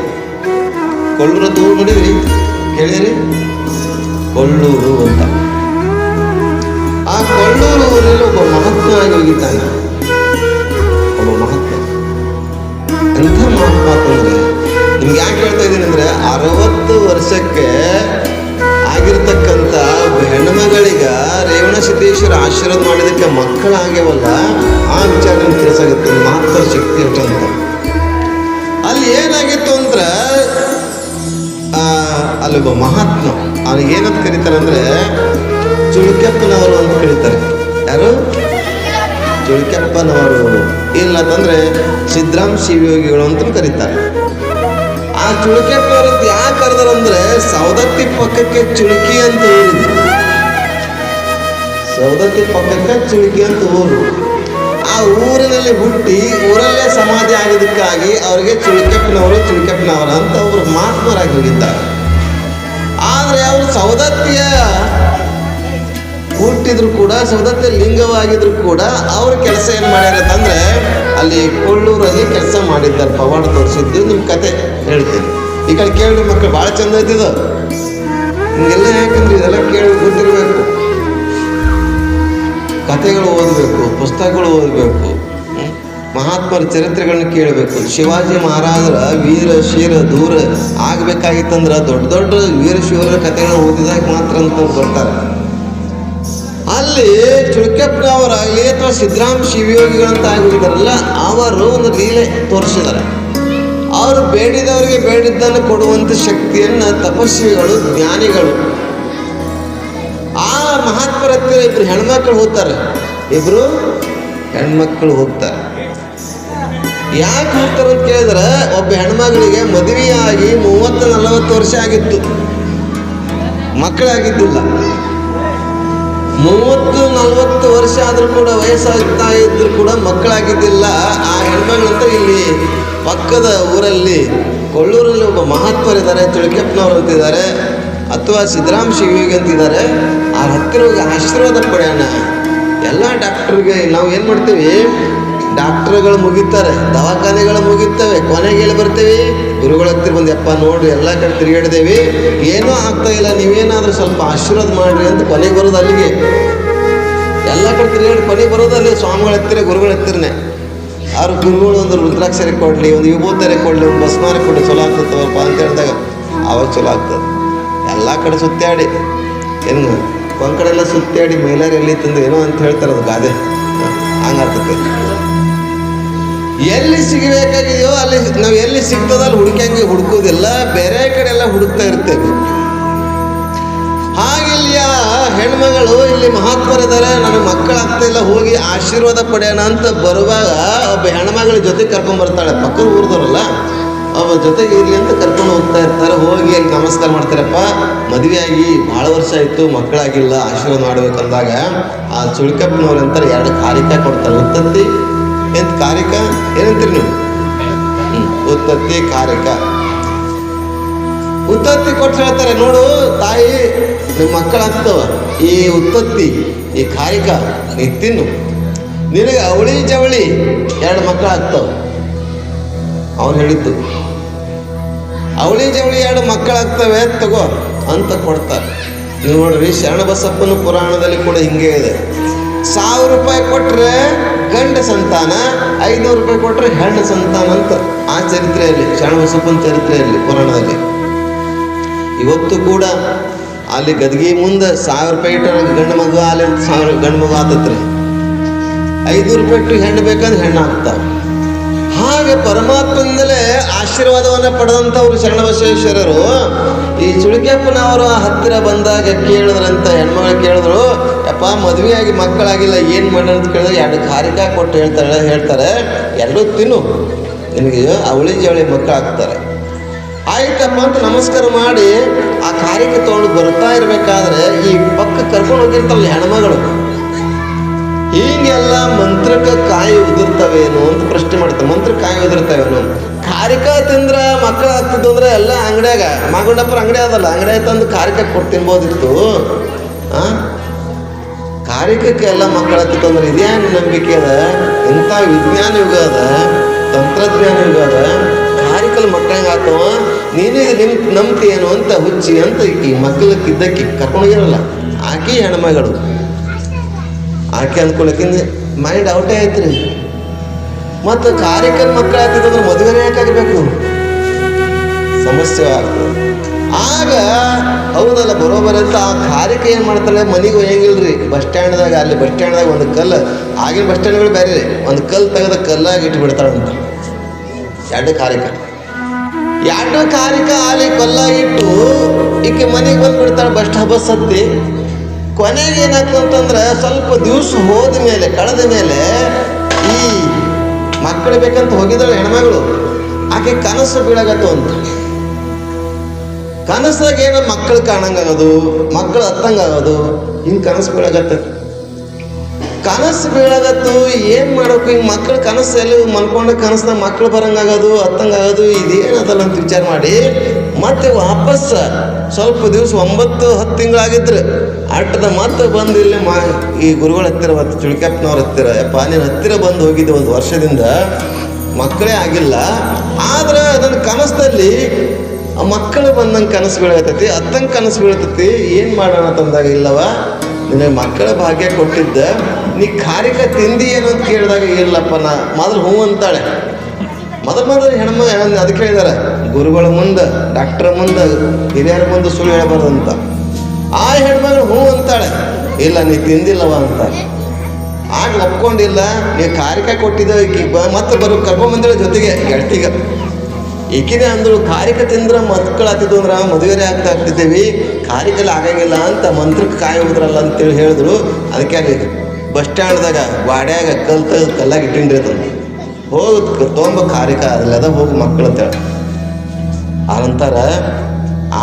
ಕೊಳ್ಳೂರು ಅಂತ ಊರು ನೋಡಿದ್ರಿ, ಕೇಳಿರಿ? ಕೊಳ್ಳೂರು ಅಂತ. ಆ ಕೊಳ್ಳೂರು ಊರಲ್ಲಿ ಒಬ್ಬ ಮಹಾತ್ಮ ಆಗಿ ಹೋಗಿದ್ದಾನೆ. ಒಬ್ಬ ಮಹಾತ್ಮ, ಎಂಥ ಮಹಾತ್ಮ ಅಂತಂದ್ರೆ, ನಿಮ್ಗೆ ಯಾಕೆ ಹೇಳ್ತಾ ಇದ್ದೀನಿ ಅಂದ್ರೆ, 60 ವರ್ಷಕ್ಕೆ ಆಗಿರ್ತಕ್ಕಂಥ ಹೆಣ್ಮಗಳಿಗ ರೇವಣ ಸಿದ್ದೇಶ್ವರ ಆಶೀರ್ವಾದ ಮಾಡಿದಕ್ಕೆ ಮಕ್ಕಳಾಗ್ಯವಲ್ಲ, ಆ ವಿಚಾರ ತಿಳಿಸಾಗುತ್ತೆ ಮಹಾತ್ಮರ ಶಕ್ತಿ ಎಷ್ಟಂತ. ಅಲ್ಲಿ ಏನಾಗಿತ್ತು ಅಂದ್ರೆ, ಅಲ್ಲೊಬ್ಬ ಮಹಾತ್ಮ, ಅವ್ನಿಗೆ ಏನಂತ ಕರೀತಾರೆ ಅಂದ್ರೆ ಚುಳುಕ್ಯಪ್ಪನವರು ಅಂತ ಕರೀತಾರೆ. ಯಾರು? ಚುಳುಕ್ಯಪ್ಪನವರು. ಇಲ್ಲ ಅಂತಂದ್ರೆ ಸಿದ್ದರಾಮ ಶಿವಯೋಗಿಗಳು ಅಂತ ಕರೀತಾರೆ. ಆ ಚುಳುಕ್ಯಪ್ಪನವರು ಅಂತ ಯಾಕೆ ಕರೆದ್ರು ಅಂದ್ರೆ, ಸೌದತ್ತಿ ಪಕ್ಕಕ್ಕೆ ಚುಳುಕಿ ಅಂತ ಊರಿದೆ. ಸೌದತ್ತಿ ಪಕ್ಕಕ್ಕೆ ಚುಳುಕಿ ಅಂತ ಊರು. ಆ ಊರಿನಲ್ಲಿ ಹುಟ್ಟಿ ಊರಲ್ಲೇ ಸಮಾಧಿ ಆಗಿದ್ದಕ್ಕಾಗಿ ಅವರಿಗೆ ಚುಳುಕ್ಯಪ್ಪನವರ ಅಂತ ಅವರು ಮಹಾತ್ಮರಾಗಿ ಹೋಗಿದ್ದಾರೆ. ಆದರೆ ಅವರು ಸೌದತ್ತಿಯ ಹುಟ್ಟಿದ್ರು ಕೂಡ, ಸೌದತ್ತಿ ಲಿಂಗವಾಗಿದ್ರು ಕೂಡ ಅವ್ರ ಕೆಲಸ ಏನು ಮಾಡ್ಯಾರಂತಂದ್ರೆ, ಅಲ್ಲಿ ಕೊಳ್ಳೂರಲ್ಲಿ ಕೆಲಸ ಮಾಡಿದ್ದಾರೆ. ಪವಾಡ ತೋರಿಸಿದ್ದು ನಿಮ್ಮ ಕತೆ ಹೇಳ್ತೀನಿ. ಈ ಕಡೆ ಕೇಳಿ ಮಕ್ಕಳು, ಭಾಳ ಚಂದ ಐತಿದು ನಿಮಗೆಲ್ಲ. ಯಾಕಂದ್ರೆ ಇದೆಲ್ಲ ಕೇಳಿ ಗೊತ್ತಿರಬೇಕು, ಕಥೆಗಳು ಓದಬೇಕು, ಪುಸ್ತಕಗಳು ಓದಬೇಕು. ಮಹಾತ್ಮರ ಚರಿತ್ರೆಗಳನ್ನ ಕೇಳಬೇಕು. ಶಿವಾಜಿ ಮಹಾರಾಜರ ವೀರ ಶೀರ ದೂರ ಆಗಬೇಕಾಗಿತ್ತಂದ್ರೆ ದೊಡ್ಡ ದೊಡ್ಡ ವೀರ ಶಿವರ ಕಥೆಗಳನ್ನ ಓದಿದಾಗ ಮಾತ್ರ ಅಂತ ಬರ್ತಾರೆ. ಅಲ್ಲಿ ಚುಳ್ಕೆಪ್ಪನವರಾಗಲಿ ಅಥವಾ ಸಿದ್ದರಾಮ ಶಿವಯೋಗಿಗಳಂತ ಆಗಿದ್ದಾರಲ್ಲ, ಅವರು ಒಂದು ಲೀಲೆ ತೋರಿಸಿದ್ದಾರೆ. ಅವರು ಬೇಡಿದವರಿಗೆ ಬೇಡಿದ್ದನ್ನು ಕೊಡುವಂಥ ಶಕ್ತಿಯನ್ನು ತಪಸ್ವಿಗಳು, ಜ್ಞಾನಿಗಳು. ಆ ಮಹಾತ್ಮರ ಹತ್ತಿರ ಇಬ್ರು ಹೆಣ್ಮಕ್ಳು ಹೋಗ್ತಾರೆ. ಇಬ್ರು ಹೆಣ್ಮಕ್ಳು ಹೋಗ್ತಾರೆ. ಯಾಕೆ ಹೋಗ್ತಾರೆ ಅಂತ ಕೇಳಿದ್ರೆ, ಒಬ್ಬ ಹೆಣ್ಮಗಳಿಗೆ ಮದುವೆಯಾಗಿ 30-40 ವರ್ಷ ಆಗಿತ್ತು, ಮಕ್ಕಳಾಗಿದ್ದಿಲ್ಲ. 30-40 ವರ್ಷ ಆದರೂ ಕೂಡ, ವಯಸ್ಸಾಗ್ತಾ ಇದ್ರು ಕೂಡ ಮಕ್ಕಳಾಗಿದ್ದಿಲ್ಲ. ಆ ಹೆಣ್ಮಗಳಂತ ಇಲ್ಲಿ ಪಕ್ಕದ ಊರಲ್ಲಿ ಕೊಳ್ಳೂರಲ್ಲಿ ಒಬ್ಬ ಮಹಾತ್ಮರಿದ್ದಾರೆ, ಚುಳ್ಕೆಪ್ಪನವ್ರು ಅಂತಿದ್ದಾರೆ, ಅಥವಾ ಸಿದ್ದರಾಮ ಶಿವಯೋಗಿ ಅಂತಿದ್ದಾರೆ. ಆ ಹತ್ತಿರ ಹೋಗಿ ಆಶೀರ್ವಾದ ಪಡೆಯೋಣ. ಎಲ್ಲ ಡಾಕ್ಟ್ರಿಗೆ ನಾವು ಏನು ಮಾಡ್ತೀವಿ, ಡಾಕ್ಟ್ರುಗಳು ಮುಗಿತಾರೆ, ದವಾಖಾನೆಗಳು ಮುಗಿತವೆ, ಕೊನೆಗೆ ಹೇಳಿ ಬರ್ತೀವಿ ಗುರುಗಳ ಹತ್ತಿರ ಬಂದು, ಯಪ್ಪ ನೋಡ್ರಿ ಎಲ್ಲ ಕಡೆ ತಿರುಗಾಡಿದೇವಿ, ಏನೂ ಆಗ್ತಾ ಇಲ್ಲ, ನೀವೇನಾದರೂ ಸ್ವಲ್ಪ ಆಶೀರ್ವಾದ ಮಾಡಿರಿ ಅಂತ ಕೊನೆಗೆ ಬರೋದು ಅಲ್ಲಿಗೆ. ಎಲ್ಲ ಕಡೆ ತಿರುಗಾಡಿ ಕೊನೆಗೆ ಬರೋದು ಅಲ್ಲಿ ಸ್ವಾಮಿಗಳ ಹತ್ತಿರ, ಗುರುಗಳ ಹತ್ತಿರನೇ. ಅವ್ರ ಗುರುಗಳು ಒಂದು ರುದ್ರಾಕ್ಷರಿ ಕೊಡಲಿ, ಒಂದು ವಿಭೂತರೆ ಕೊಡಲಿ, ಒಂದು ಭಸ್ಮಾರ ಕೊಡಲಿ, ಚಲೋ ಆಗ್ತದಪ್ಪ ಅಂತ ಹೇಳಿದಾಗ ಅವಾಗ ಚಲೋ ಆಗ್ತದೆ. ಎಲ್ಲ ಕಡೆ ಸುತ್ತಾಡಿ, ಏನು ಒಂದು ಕಡೆ ಎಲ್ಲ ಸುತ್ತಾಡಿ ಮೈಲಾರಿ ಎಲ್ಲಿ ತಂದು ಏನೋ ಅಂತ ಹೇಳ್ತಾರೆ, ಅದು ಗಾದೆ ಹಂಗಾಗ್ತದೆ. ಎಲ್ಲಿ ಸಿಗಬೇಕಾಗಿದೆಯೋ ಅಲ್ಲಿ ನಾವು ಎಲ್ಲಿ ಸಿಗ್ತದೋ ಅಲ್ಲಿ ಹುಡುಕೋದಿಲ್ಲ, ಬೇರೆ ಕಡೆ ಎಲ್ಲ ಹುಡುಕ್ತಾ ಇರ್ತೇವೆ. ಹಾಗಿಲ್ಲಿ ಆ ಹೆಣ್ಮಗಳು ಇಲ್ಲಿ ಮಹಾತ್ಮರಿದ್ದಾರೆ, ನನಗೆ ಮಕ್ಕಳಾಗ್ತಾ ಇಲ್ಲ, ಹೋಗಿ ಆಶೀರ್ವಾದ ಪಡೆಯೋಣ ಅಂತ ಬರುವಾಗ ಒಬ್ಬ ಹೆಣ್ಮಗಳ ಜೊತೆ ಕರ್ಕೊಂಡ್ಬರ್ತಾಳೆ. ಪಕ್ಕದ ಊರ್ದವ್ರಲ್ಲ, ಒಬ್ಬ ಜೊತೆಗೆ ಇರಲಿ ಅಂತ ಕರ್ಕೊಂಡು ಹೋಗ್ತಾ ಇರ್ತಾರೆ. ಹೋಗಿ ಅಲ್ಲಿ ನಮಸ್ಕಾರ ಮಾಡ್ತಾರಪ್ಪ, ಮದುವೆಯಾಗಿ ಭಾಳ ವರ್ಷ ಆಯಿತು, ಮಕ್ಕಳಾಗಿಲ್ಲ, ಆಶೀರ್ವಾದ ಮಾಡ್ಬೇಕಂದಾಗ ಆ ಚುಳ್ಕೆಪ್ಪನವ್ರು ಅಂತಾರೆ 2 ಕಾರಿಕ ಕೊಡ್ತಾರೆ. ಉತ್ತತ್ತಿ ಎಂತ ಕಾರಿಕ ಏನಂತೀರಿ ನೀವು? ಉತ್ತತ್ತಿ ಕಾರಿಕ. ಉತ್ತತ್ತಿ ಕೊಟ್ಟು ಹೇಳ್ತಾರೆ, ನೋಡು ತಾಯಿ, ನಿಮ್ಮ ಮಕ್ಕಳಾಗ್ತವ, ಈ ಉತ್ತತ್ತಿ ಈ ಕಾರಿಕ ನೀ ತಿನ್ನು, ನಿನಗೆ ಅವಳಿ ಜವಳಿ 2 ಮಕ್ಕಳಾಗ್ತವ. ಅವ್ರು ಹೇಳಿದ್ದು ಅವಳಿ ಜವಳಿ 2 ಮಕ್ಕಳಾಗ್ತವೆ ತಗೋ ಅಂತ ಕೊಡ್ತಾರೆ. ನೀವು ನೋಡ್ರಿ, ಶರಣಬಸಪ್ಪನ ಪುರಾಣದಲ್ಲಿ ಕೂಡ ಹಿಂಗೆ ಇದೆ. 1000 ರೂಪಾಯಿ ಕೊಟ್ಟರೆ ಗಂಡ ಸಂತಾನ, 500 ರೂಪಾಯಿ ಕೊಟ್ಟರೆ ಹೆಣ್ಣು ಸಂತಾನ ಅಂತ ಆ ಚರಿತ್ರೆಯಲ್ಲಿ, ಶರಣಬಸಪ್ಪನ ಚರಿತ್ರೆಯಲ್ಲಿ ಪುರಾಣದಲ್ಲಿ. ಇವತ್ತು ಕೂಡ ಅಲ್ಲಿ ಗದಗಿ ಮುಂದೆ 1000 ರೂಪಾಯಿ ಇಟ್ಟರೆ ಗಂಡು ಮಗು ಅಲ್ಲಿ 1000 ಗಂಡು ಮಗು ಆತತ್ರಿ, 500 ರೂಪಾಯಿ ಇಟ್ಟು ಹೆಣ್ಣು ಬೇಕಂದ್ರೆ ಹೆಣ್ಣು ಆಗ್ತಾವೆ. ಹಾಗೆ ಪರಮಾತ್ಮನಲ್ಲೇ ಆಶೀರ್ವಾದವನ್ನು ಪಡೆದಂಥವ್ರು ಶರಣಬಸವೇಶ್ವರರು. ಈ ಚುಳ್ಕೆಪ್ಪನವರ ಹತ್ತಿರ ಬಂದಾಗ ಕೇಳಿದ್ರಂತ, ಹೆಣ್ಮಗಳು ಕೇಳಿದ್ರು, ಯಪ್ಪ ಮದುವೆಯಾಗಿ ಮಕ್ಕಳಾಗಿಲ್ಲ, ಏನು ಮಾಡೋಣ ಅಂತ ಕೇಳಿದ್ರೆ 2 ಕಾರಿಕ ಕೊಟ್ಟು ಹೇಳ್ತಾರೆ 2 ತಿನ್ನು, ನಿನಗೆ ಅವಳಿ ಜವಳಿ ಮಕ್ಕಳಾಗ್ತಾರೆ. ಆಯ್ತಪ್ಪ ಅಂತ ನಮಸ್ಕಾರ ಮಾಡಿ ಆ ಕಾರಿಕೆ ತೊಗೊಂಡು ಬರ್ತಾ ಇರಬೇಕಾದ್ರೆ ಈ ಪಕ್ಕ ಕರ್ಕೊಂಡು ಹೋಗಿರ್ತಾವಲ್ಲ ಹೆಣ್ಮಗಳು, ಹೀಗೆಲ್ಲ ಮಂತ್ರಕ್ಕೆ ಕಾಯಿ ಉದುರ್ತವೇನು ಅಂತ ಪ್ರಶ್ನೆ ಮಾಡ್ತಾರೆ. ಮಂತ್ರ ಕಾಯಿ ಉದುರ್ತವೇನು? ಕಾರಿಕ ತಿಂದ್ರ ಮಕ್ಕಳಾಗ್ತಿದ್ದು ಅಂದ್ರೆ ಎಲ್ಲ ಅಂಗಡಿಯಾಗ ಮಾಗುಂಡಪ್ಪರ ಅಂಗಡಿ ಅದಲ್ಲ, ಅಂಗಡಿ ತಂದು ಕಾರಿಕ ಕೊಟ್ಟು ತಿನ್ಬೋದಿತ್ತು. ಕಾರಿಕಕ್ಕೆ ಎಲ್ಲ ಮಕ್ಕಳಾಗ್ತಿತ್ತು ಅಂದ್ರೆ ಇದೇನು ನಂಬಿಕೆ ಅದ? ಇಂಥ ವಿಜ್ಞಾನ ಯುಗ ಅದ, ತಂತ್ರಜ್ಞಾನ ಯುಗ ಅದ, ಕಾರಿಕಲ್ ಮಕ್ಕಳಂಗೆ ಆಗ್ತವ, ನೀನಿಗೆ ನಂಬ್ತೀಯೇನು ಅಂತ ಹುಚ್ಚಿ ಅಂತ ಈ ಮಕ್ಕಳಕ್ಕಿದ್ದಕ್ಕೆ ಕರ್ಕೊಂಡೋಗಿರಲ್ಲ ಆಕೆ ಹೆಣ್ಮಗಳು. ಆಕೆ ಅಂದ್ಕೊಳ್ಳೋಕ್ಕಿಂತ ಮೈಂಡ್ ಔಟೇ ಐತ್ರಿ. ಮತ್ತು ಕಾರಿಕಲ್ ಮಕ್ಕಳು ಆಗ್ತಿದ್ರೆ ಮದುವೆನೇ ಯಾಕಾಗಬೇಕು? ಸಮಸ್ಯೆ ಆಗ್ತದೆ. ಆಗ ಹೌದಲ್ಲ ಬರೋಬರ ಅಂತ ಆ ಕಾರಿಕೆ ಏನು ಮಾಡ್ತಾಳೆ, ಮನೆಗೆ ಒಯ್ಯಂಗಿಲ್ರಿ. ಬಸ್ ಸ್ಟ್ಯಾಂಡ್ದಾಗ, ಅಲ್ಲಿ ಬಸ್ ಸ್ಟ್ಯಾಂಡ್ದಾಗ ಒಂದು ಕಲ್ಲು, ಆಗಿನ ಬಸ್ ಸ್ಟ್ಯಾಂಡ್ಗಳು ಬೇರೆ ರೀ, ಒಂದು ಕಲ್ಲು ತೆಗೆದ ಕಲ್ಲಾಗಿ ಇಟ್ಟು ಬಿಡ್ತಾಳಂತ. 2 ಕಾರಿಕ ಅಲ್ಲಿ ಕಲ್ಲಾಗಿಟ್ಟು ಈಕೆ ಮನೆಗೆ ಬಂದುಬಿಡ್ತಾಳೆ. ಬಸ್ ಹತ್ತಿ ಕೊನೆಗೆ ಏನಾಗ್ತಂತಂದ್ರೆ ಸ್ವಲ್ಪ ದಿವಸ ಹೋದ ಮೇಲೆ, ಕಳೆದ ಮೇಲೆ ಈ ಮಕ್ಕಳು ಬೇಕಂತ ಹೋಗಿದ್ದಾಳೆ ಹೆಣ್ಮಗಳು, ಆಕೆ ಕನಸು ಬೀಳಾಗತ್ತು ಅಂತ. ಕನಸಾಗ ಏನೋ ಮಕ್ಕಳು ಕಾಣಂಗಾಗೋದು, ಮಕ್ಕಳು ಹತ್ತಂಗಾಗೋದು, ಹಿಂಗೆ ಕನಸು ಬೀಳಾಗತ್ತ. ಕನಸು ಬೀಳಾಗತ್ತು, ಏನು ಮಾಡ್ಬೇಕು? ಹಿಂಗೆ ಮಕ್ಕಳು ಕನಸು ಎಲ್ಲಿ ಮಲ್ಕೊಂಡ ಕನಸ್ನಾಗ ಮಕ್ಕಳು ಬರಂಗಾಗೋದು, ಹತ್ತಂಗಾಗೋದು, ಇದೇನದಲ್ಲ ಅಂತ ವಿಚಾರ ಮಾಡಿ ಮತ್ತೆ ವಾಪಸ್ ಸ್ವಲ್ಪ ದಿವಸ 9-10 ತಿಂಗಳಾಗಿದ್ರೆ ಅಟ್ಟದ ಮತ್ತೆ ಬಂದು ಇಲ್ಲಿ ಈ ಗುರುಗಳ ಹತ್ತಿರ, ಮತ್ತು ಚುಳ್ಕೆಪ್ಪನವ್ರ ಹತ್ತಿರ, ಯಪ್ಪ ನೀನು ಹತ್ತಿರ ಬಂದು ಹೋಗಿದ್ದೆ 1 ವರ್ಷದಿಂದ, ಮಕ್ಕಳೇ ಆಗಿಲ್ಲ, ಆದ್ರೆ ಅದನ್ನು ಕನಸಲ್ಲಿ ಮಕ್ಕಳು ಬಂದಂಗೆ ಕನಸು ಬೀಳತೈತಿ, ಹತ್ತಂಗೆ ಕನಸು ಬೀಳತೈತಿ, ಏನು ಮಾಡೋಣ ತಂದಾಗ ಇಲ್ಲವ ನಿನಗೆ ಮಕ್ಕಳ ಭಾಗ್ಯ ಕೊಟ್ಟಿದ್ದ, ನೀ ಕಾರಿಕ ತಿಂದಿ ಏನು ಅಂತ ಕೇಳಿದಾಗ ಇಲ್ಲಪ್ಪ ನಾ ಮೊದಲು ಹ್ಞೂ ಅಂತಾಳೆ. ಮೊದಲು ಹೆಣ್ಮ ಅದಕ್ಕೆ ಹೇಳಿದಾರೆ, ಗುರುಗಳ ಮುಂದೆ, ಡಾಕ್ಟರ್ ಮುಂದೆ, ಹಿರಿಯರ ಮುಂದೆ ಸುಳ್ಳು ಹೇಳಬಾರ್ದಂತ. ಆ ಹೆಣ್ಮಗಳು ಹ್ಞೂ ಅಂತಾಳೆ, ಇಲ್ಲ ನೀ ತಿಂದಿಲ್ಲವ ಅಂತ. ಆಗ ಒಪ್ಕೊಂಡಿಲ್ಲ, ನೀವು ಕಾರಿಕ ಕೊಟ್ಟಿದ್ದ ಈಕಿಗೆ ಮತ್ತೆ ಕರ್ಕೊಂಬಂದಿಳ ಜೊತೆಗೆ ಗೆಳತಿಗೆ. ಈಕಿನೇ ಅಂದಳು, ಕಾರಿಕ ತಿಂದ್ರೆ ಮಕ್ಕಳು ಆಗ್ತಿದ್ವು ಅಂದ್ರೆ ಮದುವೆನೇ ಆಗ್ತಿದ್ದೀವಿ, ಕಾರಿಕಲ್ಲಿ ಆಗಂಗಿಲ್ಲ ಅಂತ ಮಂತ್ರಕ್ಕೆ ಕಾಯಿ ಹೋದ್ರಲ್ಲ ಅಂತೇಳಿ ಹೇಳಿದ್ರು. ಅದಕ್ಕೆ ಅಲ್ಲಿ ಬಸ್ ಸ್ಟ್ಯಾಂಡ್ದಾಗ ವಾಡ್ಯಾಗ ಕಲ್ಲಾಗಿ ಇಟ್ಟಿನ್ರಿ ಅದನ್ನು, ಹೋಗಿ ತೊಗೊಂಬ ಕಾರಿಕ ಅದ ಹೋಗಿ ಮಕ್ಕಳು ಅಂತೇಳಿ. ಆನಂತರ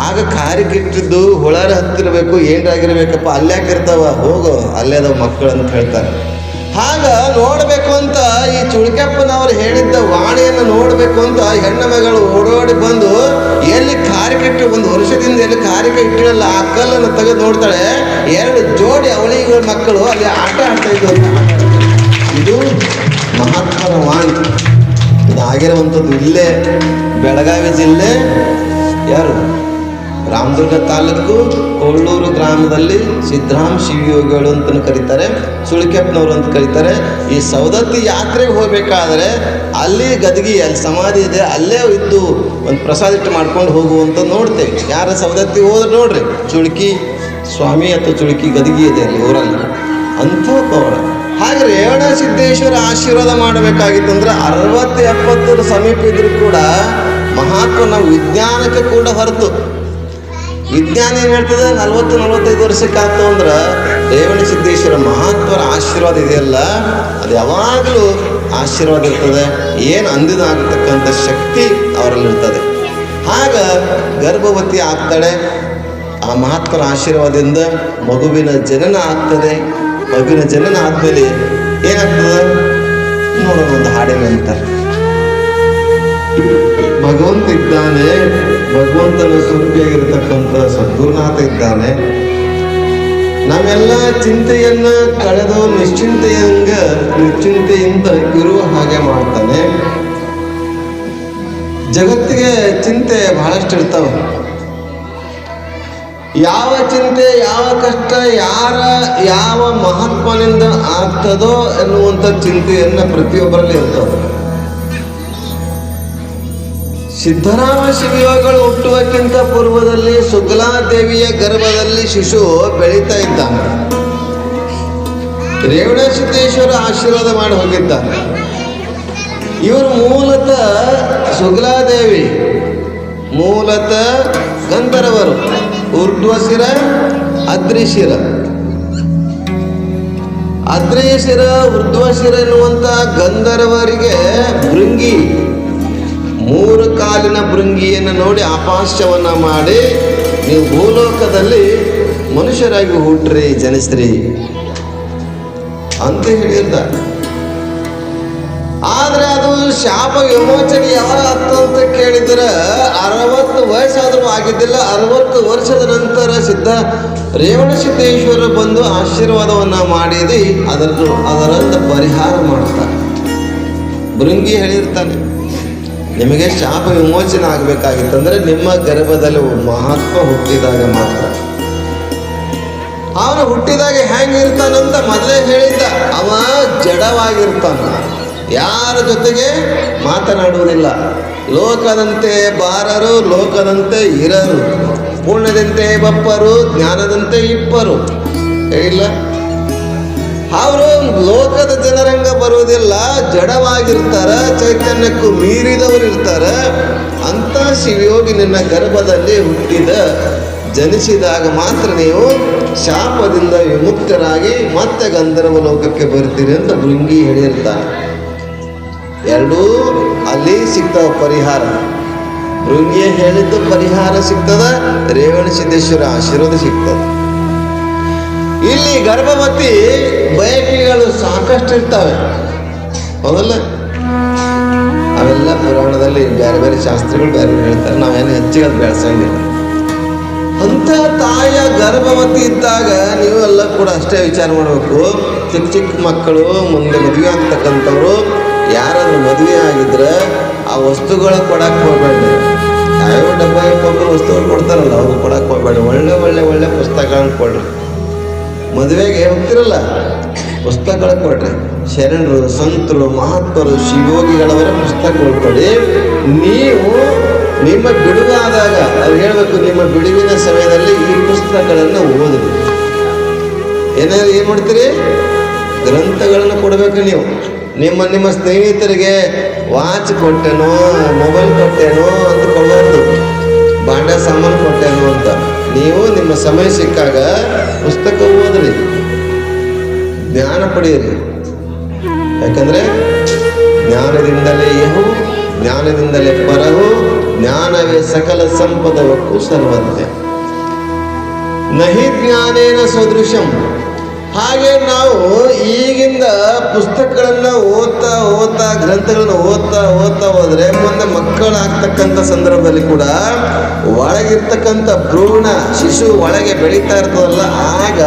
ಆಗ ಕಾರಿಕ ಇಟ್ಟಿದ್ದು ಹುಳಾರ ಹತ್ತಿರಬೇಕು, ಏನ್ರಾಗಿರ್ಬೇಕಪ್ಪ, ಅಲ್ಲೇ ಹಾಕಿರ್ತಾವ, ಹೋಗು ಅಲ್ಲೇ ಅದಾವ ಮಕ್ಕಳು ಅಂತ ಹೇಳ್ತಾರೆ. ಆಗ ನೋಡಬೇಕು ಅಂತ ಈ ಚುಳ್ಕೆಪ್ಪನವರು ಹೇಳಿದ್ದ ವಾಣಿಯನ್ನು ನೋಡಬೇಕು ಅಂತ ಹೆಣ್ಣು ಮಗಳು ಓಡೋಡಿ ಬಂದು ಎಲ್ಲಿ ಕಾರಿಕ ಇಟ್ಟು, ಒಂದು ವರ್ಷದಿಂದ ಎಲ್ಲಿ ಕಾರಿಕ ಇಟ್ಟಿರಲ್ಲ ಆ ಕಲ್ಲನ್ನು ತೆಗೆದು ನೋಡ್ತಾಳೆ. 2 ಜೋಡಿ ಅವಳಿಗಳ ಮಕ್ಕಳು ಅಲ್ಲಿ ಆಟ ಆಡ್ತಾ ಇದ್ವು. ಇದು ಮಹಾತ್ಮನ ವಾಣಿ. ಇದು ಆಗಿರುವಂಥದ್ದು ಇಲ್ಲೇ ಬೆಳಗಾವಿ ಜಿಲ್ಲೆ, ಯಾರು ರಾಮದುರ್ಗ ತಾಲೂಕು ಕೊಳ್ಳೂರು ಗ್ರಾಮದಲ್ಲಿ ಸಿದ್ದರಾಮ ಶಿವಯೋಗಿಗಳು ಅಂತ ಕರೀತಾರೆ, ಸುಳಿಕೆಪ್ಪನವರು ಅಂತ ಕರೀತಾರೆ. ಈ ಸವದತ್ತಿ ಯಾತ್ರೆಗೆ ಹೋಗಬೇಕಾದ್ರೆ ಅಲ್ಲಿ ಗದಗಿ ಅಲ್ಲಿ ಸಮಾಧಿ ಇದೆ, ಅಲ್ಲೇ ಇದ್ದು ಒಂದು ಪ್ರಸಾದ ಇಟ್ಟು ಮಾಡ್ಕೊಂಡು ಹೋಗುವಂತ ನೋಡ್ತೇವೆ. ಯಾರ ಸವದತ್ತಿ ಹೋದ್ರೆ ನೋಡ್ರಿ, ಚುಳ್ಕಿ ಸ್ವಾಮಿ ಅಥವಾ ಚುಳ್ಕಿ ಗದಗಿ ಇದೆ ಅಲ್ಲಿ ಊರಲ್ಲಿ ಅಂಥ ಪವನ. ಹಾಗೆ ರೇವಣ ಸಿದ್ದೇಶ್ವರ ಆಶೀರ್ವಾದ ಮಾಡಬೇಕಾಗಿತ್ತಂದ್ರೆ 60-70 ಸಮೀಪ ಇದ್ರೂ ಕೂಡ ಮಹಾತ್ಮ ನಾವು ವಿಜ್ಞಾನಕ್ಕೆ ಕೂಡ ಹೊರತು. ವಿಜ್ಞಾನ ಏನು ಹೇಳ್ತದೆ, 40-45 ವರ್ಷಕ್ಕಾಗ್ತು ಅಂದ್ರೆ ರೇವಣ ಸಿದ್ದೇಶ್ವರ ಮಹಾತ್ಮರ ಆಶೀರ್ವಾದ ಇದೆಯಲ್ಲ, ಅದು ಯಾವಾಗಲೂ ಆಶೀರ್ವಾದ ಇರ್ತದೆ. ಏನು ಅಂದಿದ ಆಗ್ತಕ್ಕಂಥ ಶಕ್ತಿ ಅವರಲ್ಲಿರ್ತದೆ. ಆಗ ಗರ್ಭವತಿ ಆಗ್ತಾಳೆ, ಆ ಮಹಾತ್ಮರ ಆಶೀರ್ವಾದದಿಂದ ಮಗುವಿನ ಜನನ ಆಗ್ತದೆ. ಮಗುವಿನ ಜನನ ಆದಮೇಲೆ ಏನಾಗ್ತದೆ ನೋಡೋಣ, ಒಂದು ಹಾಡಿನ ಅಂತಾರೆ. ಭಗವಂತ ಇದ್ದಾನೆ, ಭಗವಂತನ ಸ್ವರೂಪಿಯಾಗಿರ್ತಕ್ಕಂಥ ಸದ್ಗುರುನಾಥ ಇದ್ದಾನೆ. ನಮ್ಮೆಲ್ಲ ಚಿಂತೆಯನ್ನ ಕಳೆದು ನಿಶ್ಚಿಂತೆಯಿಂದ ಇರುವ ಹಾಗೆ ಮಾಡ್ತಾನೆ. ಜಗತ್ತಿಗೆ ಚಿಂತೆ ಬಹಳಷ್ಟು ಇರ್ತಾವೆ. ಯಾವ ಚಿಂತೆ, ಯಾವ ಕಷ್ಟ ಯಾವ ಮಹಾತ್ಮನಿಂದ ಆಗ್ತದೋ ಎನ್ನುವಂಥ ಚಿಂತೆಯನ್ನ ಪ್ರತಿಯೊಬ್ಬರಲ್ಲಿ ಇರ್ತದೆ. ಸಿದ್ದರಾಮ ಶಿವಯೋಗಿಗಳು ಹುಟ್ಟುವಕ್ಕಿಂತ ಪೂರ್ವದಲ್ಲಿ ಸುಗ್ಲಾದೇವಿಯ ಗರ್ಭದಲ್ಲಿ ಶಿಶು ಬೆಳೀತಾ ಇದ್ದಾನೆ. ರೇವಣ ಸಿದ್ದೇಶ್ವರ ಆಶೀರ್ವಾದ ಮಾಡಿ ಹೋಗಿದ್ದಾನೆ. ಇವರು ಮೂಲತಃ ಸುಗ್ಲಾದೇವಿ ಮೂಲತಃ ಗಂಧರ್ವರು, ಊರ್ಧ್ವಶಿರ ಅದ್ರಿಶಿರ. ಅದ್ರಿಶಿರ ಊರ್ಧ್ವಶಿರ ಎನ್ನುವಂಥ ಗಂಧರ್ವರಿಗೆ ಭೃಂಗಿ, 3 ಕಾಲಿನ ಭೃಂಗಿಯನ್ನು ನೋಡಿ ಅಪಾಸ್ಯವನ್ನ ಮಾಡಿ, ನೀವು ಭೂಲೋಕದಲ್ಲಿ ಮನುಷ್ಯರಾಗಿ ಹುಟ್ಟ್ರಿ, ಜನಿಸ್ರಿ ಅಂತ ಹೇಳಿರ್ತಾರೆ. ಆದರೆ ಅದು ಶಾಪ ವಿಮೋಚನೆ ಯಾವಾಗ ಆಗ್ತದೆ ಅಂತ ಕೇಳಿದ್ರೆ 60 ವಯಸ್ಸಾದರೂ ಆಗಿದ್ದಿಲ್ಲ. 60 ವರ್ಷದ ನಂತರ ರೇವಣ ಸಿದ್ದೇಶ್ವರ ಬಂದು ಆಶೀರ್ವಾದವನ್ನ ಮಾಡಿದಿ, ಅದರಿಂದ ಪರಿಹಾರ ಮಾಡ್ತಾರೆ. ಭೃಂಗಿ ಹೇಳಿರ್ತಾನೆ, ನಿಮಗೆ ಶಾಪ ವಿಮೋಚನೆ ಆಗಬೇಕಾಗಿತ್ತಂದ್ರೆ ನಿಮ್ಮ ಗರ್ಭದಲ್ಲಿ ಮಹಾತ್ಮ ಹುಟ್ಟಿದಾಗ ಮಾತ್ರ. ಅವನು ಹುಟ್ಟಿದಾಗ ಹೆಂಗಿರ್ತಾನಂತ ಮೊದಲೇ ಹೇಳಿದ್ದ, ಅವ ಜಡವಾಗಿರ್ತಾನ, ಯಾರ ಜೊತೆಗೆ ಮಾತನಾಡುವುದಿಲ್ಲ. ಲೋಕದಂತೆ ಬಾರರು, ಲೋಕದಂತೆ ಇರರು, ಪುಣ್ಯದಂತೆ ಬಪ್ಪರು, ಜ್ಞಾನದಂತೆ ಇಪ್ಪರು. ಹೇಳಿಲ್ಲ, ಅವರು ಲೋಕದ ಜನರಂಗ ಬರುವುದಿಲ್ಲ, ಜಡವಾಗಿರ್ತಾರ, ಚೈತನ್ಯಕ್ಕೂ ಮೀರಿದವರು ಇರ್ತಾರ. ಅಂತ ಶಿವಯೋಗಿ ನಿನ್ನ ಗರ್ಭದಲ್ಲಿ ಜನಿಸಿದಾಗ ಮಾತ್ರ ನೀವು ಶಾಪದಿಂದ ವಿಮುಕ್ತರಾಗಿ ಮತ್ತೆ ಗಂಧರ್ವ ಲೋಕಕ್ಕೆ ಬರ್ತೀರಿ ಅಂತ ಭೃಂಗಿ ಹೇಳಿರ್ತಾನೆ. ಎರಡೂ ಅಲ್ಲಿ ಸಿಗ್ತಾವ ಪರಿಹಾರ. ಭೃಂಗಿ ಹೇಳಿದ್ದು ಪರಿಹಾರ ಸಿಗ್ತದ, ರೇವಣ ಸಿದ್ದೇಶ್ವರ ಆಶೀರ್ವಾದ ಸಿಗ್ತದೆ. ಇಲ್ಲಿ ಗರ್ಭವತಿ ಬಯಕೆಗಳು ಸಾಕಷ್ಟು ಇರ್ತವೆ, ಹೌದಲ್ಲ? ಅವೆಲ್ಲ ಪುರಾಣದಲ್ಲಿ ಬೇರೆ ಬೇರೆ ಶಾಸ್ತ್ರಗಳು ಬೇರೆ ಹೇಳ್ತಾರೆ, ನಾವೇನು ಹೆಚ್ಚಿಗೆ ಅದು ಬೆಳೆಸಂಗಿಲ್ಲ. ಅಂತ ತಾಯಿಯ ಗರ್ಭವತಿ ಇದ್ದಾಗ ನೀವೆಲ್ಲ ಕೂಡ ಅಷ್ಟೇ ವಿಚಾರ ಮಾಡಬೇಕು. ಚಿಕ್ಕ ಚಿಕ್ಕ ಮಕ್ಕಳು ಮುಂದೆ ಮದುವೆ ಆಗ್ತಕ್ಕಂಥವ್ರು ಯಾರಾದ್ರೂ ಮದುವೆ ಆಗಿದ್ರೆ ಆ ವಸ್ತುಗಳು ಕೊಡಕ್ಕೆ ಹೋಗ್ಬೇಡ್ರಿ. ಯಾವ್ಯಾವ ಡಬ್ಬ ಒಬ್ಬರು ವಸ್ತುಗಳು ಕೊಡ್ತಾರಲ್ಲ ಅವ್ರು ಕೊಡಕ್ಕೆ ಹೋಗ್ಬೇಡ್ರಿ. ಒಳ್ಳೆ ಒಳ್ಳೆ ಒಳ್ಳೆ ಪುಸ್ತಕಗಳನ್ನ ಕೊಡ್ರಿ. ಮದುವೆ ಕೊಡ್ತಿರಲ್ಲ, ಪುಸ್ತಕಗಳು ಕೊಡ್ರಿ. ಶರಣರು, ಸಂತರು, ಮಹಾತ್ಮರು, ಶಿವಯೋಗಿಗಳವರ ಪುಸ್ತಕಗಳು ಕೊಡಿ. ನೀವು ನಿಮ್ಮ ಬಿಡುವಾದಾಗ ಅವ್ರು ಹೇಳ್ಬೇಕು, ನಿಮ್ಮ ಬಿಡುವಿನ ಸಮಯದಲ್ಲಿ ಈ ಪುಸ್ತಕಗಳನ್ನು ಓದ್ರಿ. ಏನು ಮಾಡ್ತೀರಿ? ಗ್ರಂಥಗಳನ್ನು ಕೊಡಬೇಕು ನೀವು. ನಿಮ್ಮ ಸ್ನೇಹಿತರಿಗೆ ವಾಚ್ ಕೊಟ್ಟೆನೋ, ಮೊಬೈಲ್ ಕೊಟ್ಟೇನೋ ಅಂತ ಕೊಡಬಾರ್ದು, ಬಾಂಡ ಸಾಮಾನು ಕೊಟ್ಟೇನೋ ಅಂತ. ನೀವು ನಿಮ್ಮ ಸಮಯ ಸಿಕ್ಕಾಗ ಪುಸ್ತಕ ಓದ್ರಿ, ಜ್ಞಾನ ಪಡೆಯಿರಿ. ಯಾಕಂದ್ರೆ ಜ್ಞಾನದಿಂದಲೇ ಯಹು, ಜ್ಞಾನದಿಂದಲೇ ಪರಹು, ಜ್ಞಾನವೇ ಸಕಲ ಸಂಪದವಕ್ಕೂ ಸರ್ವಜ್ಞ. ನಹಿ ಜ್ಞಾನೇನ ಸದೃಶಂ. ಹಾಗೆ ನಾವು ಈಗಿಂದ ಪುಸ್ತಕಗಳನ್ನು ಓದ್ತಾ ಗ್ರಂಥಗಳನ್ನು ಓದ್ತಾ ಹೋದ್ರೆ ಮುಂದೆ ಮಕ್ಕಳಾಗ್ತಕ್ಕಂಥ ಸಂದರ್ಭದಲ್ಲಿ ಕೂಡ ಒಳಗಿರ್ತಕ್ಕಂಥ ಭ್ರೂಣ ಶಿಶು ಒಳಗೆ ಬೆಳೀತಾ ಇರ್ತದಲ್ಲ, ಆಗ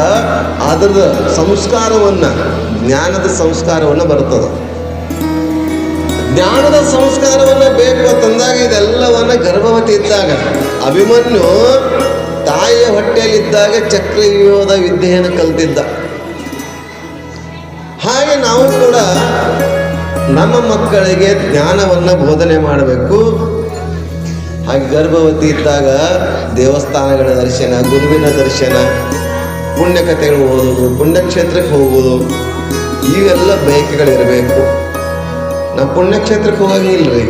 ಅದರ ಸಂಸ್ಕಾರವನ್ನು, ಜ್ಞಾನದ ಸಂಸ್ಕಾರವನ್ನು ಬರ್ತದೆ. ಜ್ಞಾನದ ಸಂಸ್ಕಾರವನ್ನು ಬೇಕು ಅಂತಂದಾಗ ಇದೆಲ್ಲವನ್ನ ಗರ್ಭವತಿ ಇದ್ದಾಗ, ಅಭಿಮನ್ಯು ತಾಯಿಯ ಹೊಟ್ಟೆಯಲ್ಲಿದ್ದಾಗ ಚಕ್ರವ್ಯೂಹದ ವಿದ್ಯೆಯನ್ನು ಕಲ್ತಿದ್ದ. ಹಾಗೆ ನಾವು ಕೂಡ ನಮ್ಮ ಮಕ್ಕಳಿಗೆ ಜ್ಞಾನವನ್ನು ಬೋಧನೆ ಮಾಡಬೇಕು. ಹಾಗೆ ಗರ್ಭವತಿ ಇದ್ದಾಗ ದೇವಸ್ಥಾನಗಳ ದರ್ಶನ, ಗುರುವಿನ ದರ್ಶನ, ಪುಣ್ಯಕಥೆಗಳು ಓದೋದು, ಪುಣ್ಯಕ್ಷೇತ್ರಕ್ಕೆ ಹೋಗೋದು, ಇವೆಲ್ಲ ಬಯಕೆಗಳಿರಬೇಕು. ನಾವು ಪುಣ್ಯಕ್ಷೇತ್ರಕ್ಕೆ ಹೋಗಂಗಿಲ್ರಿ.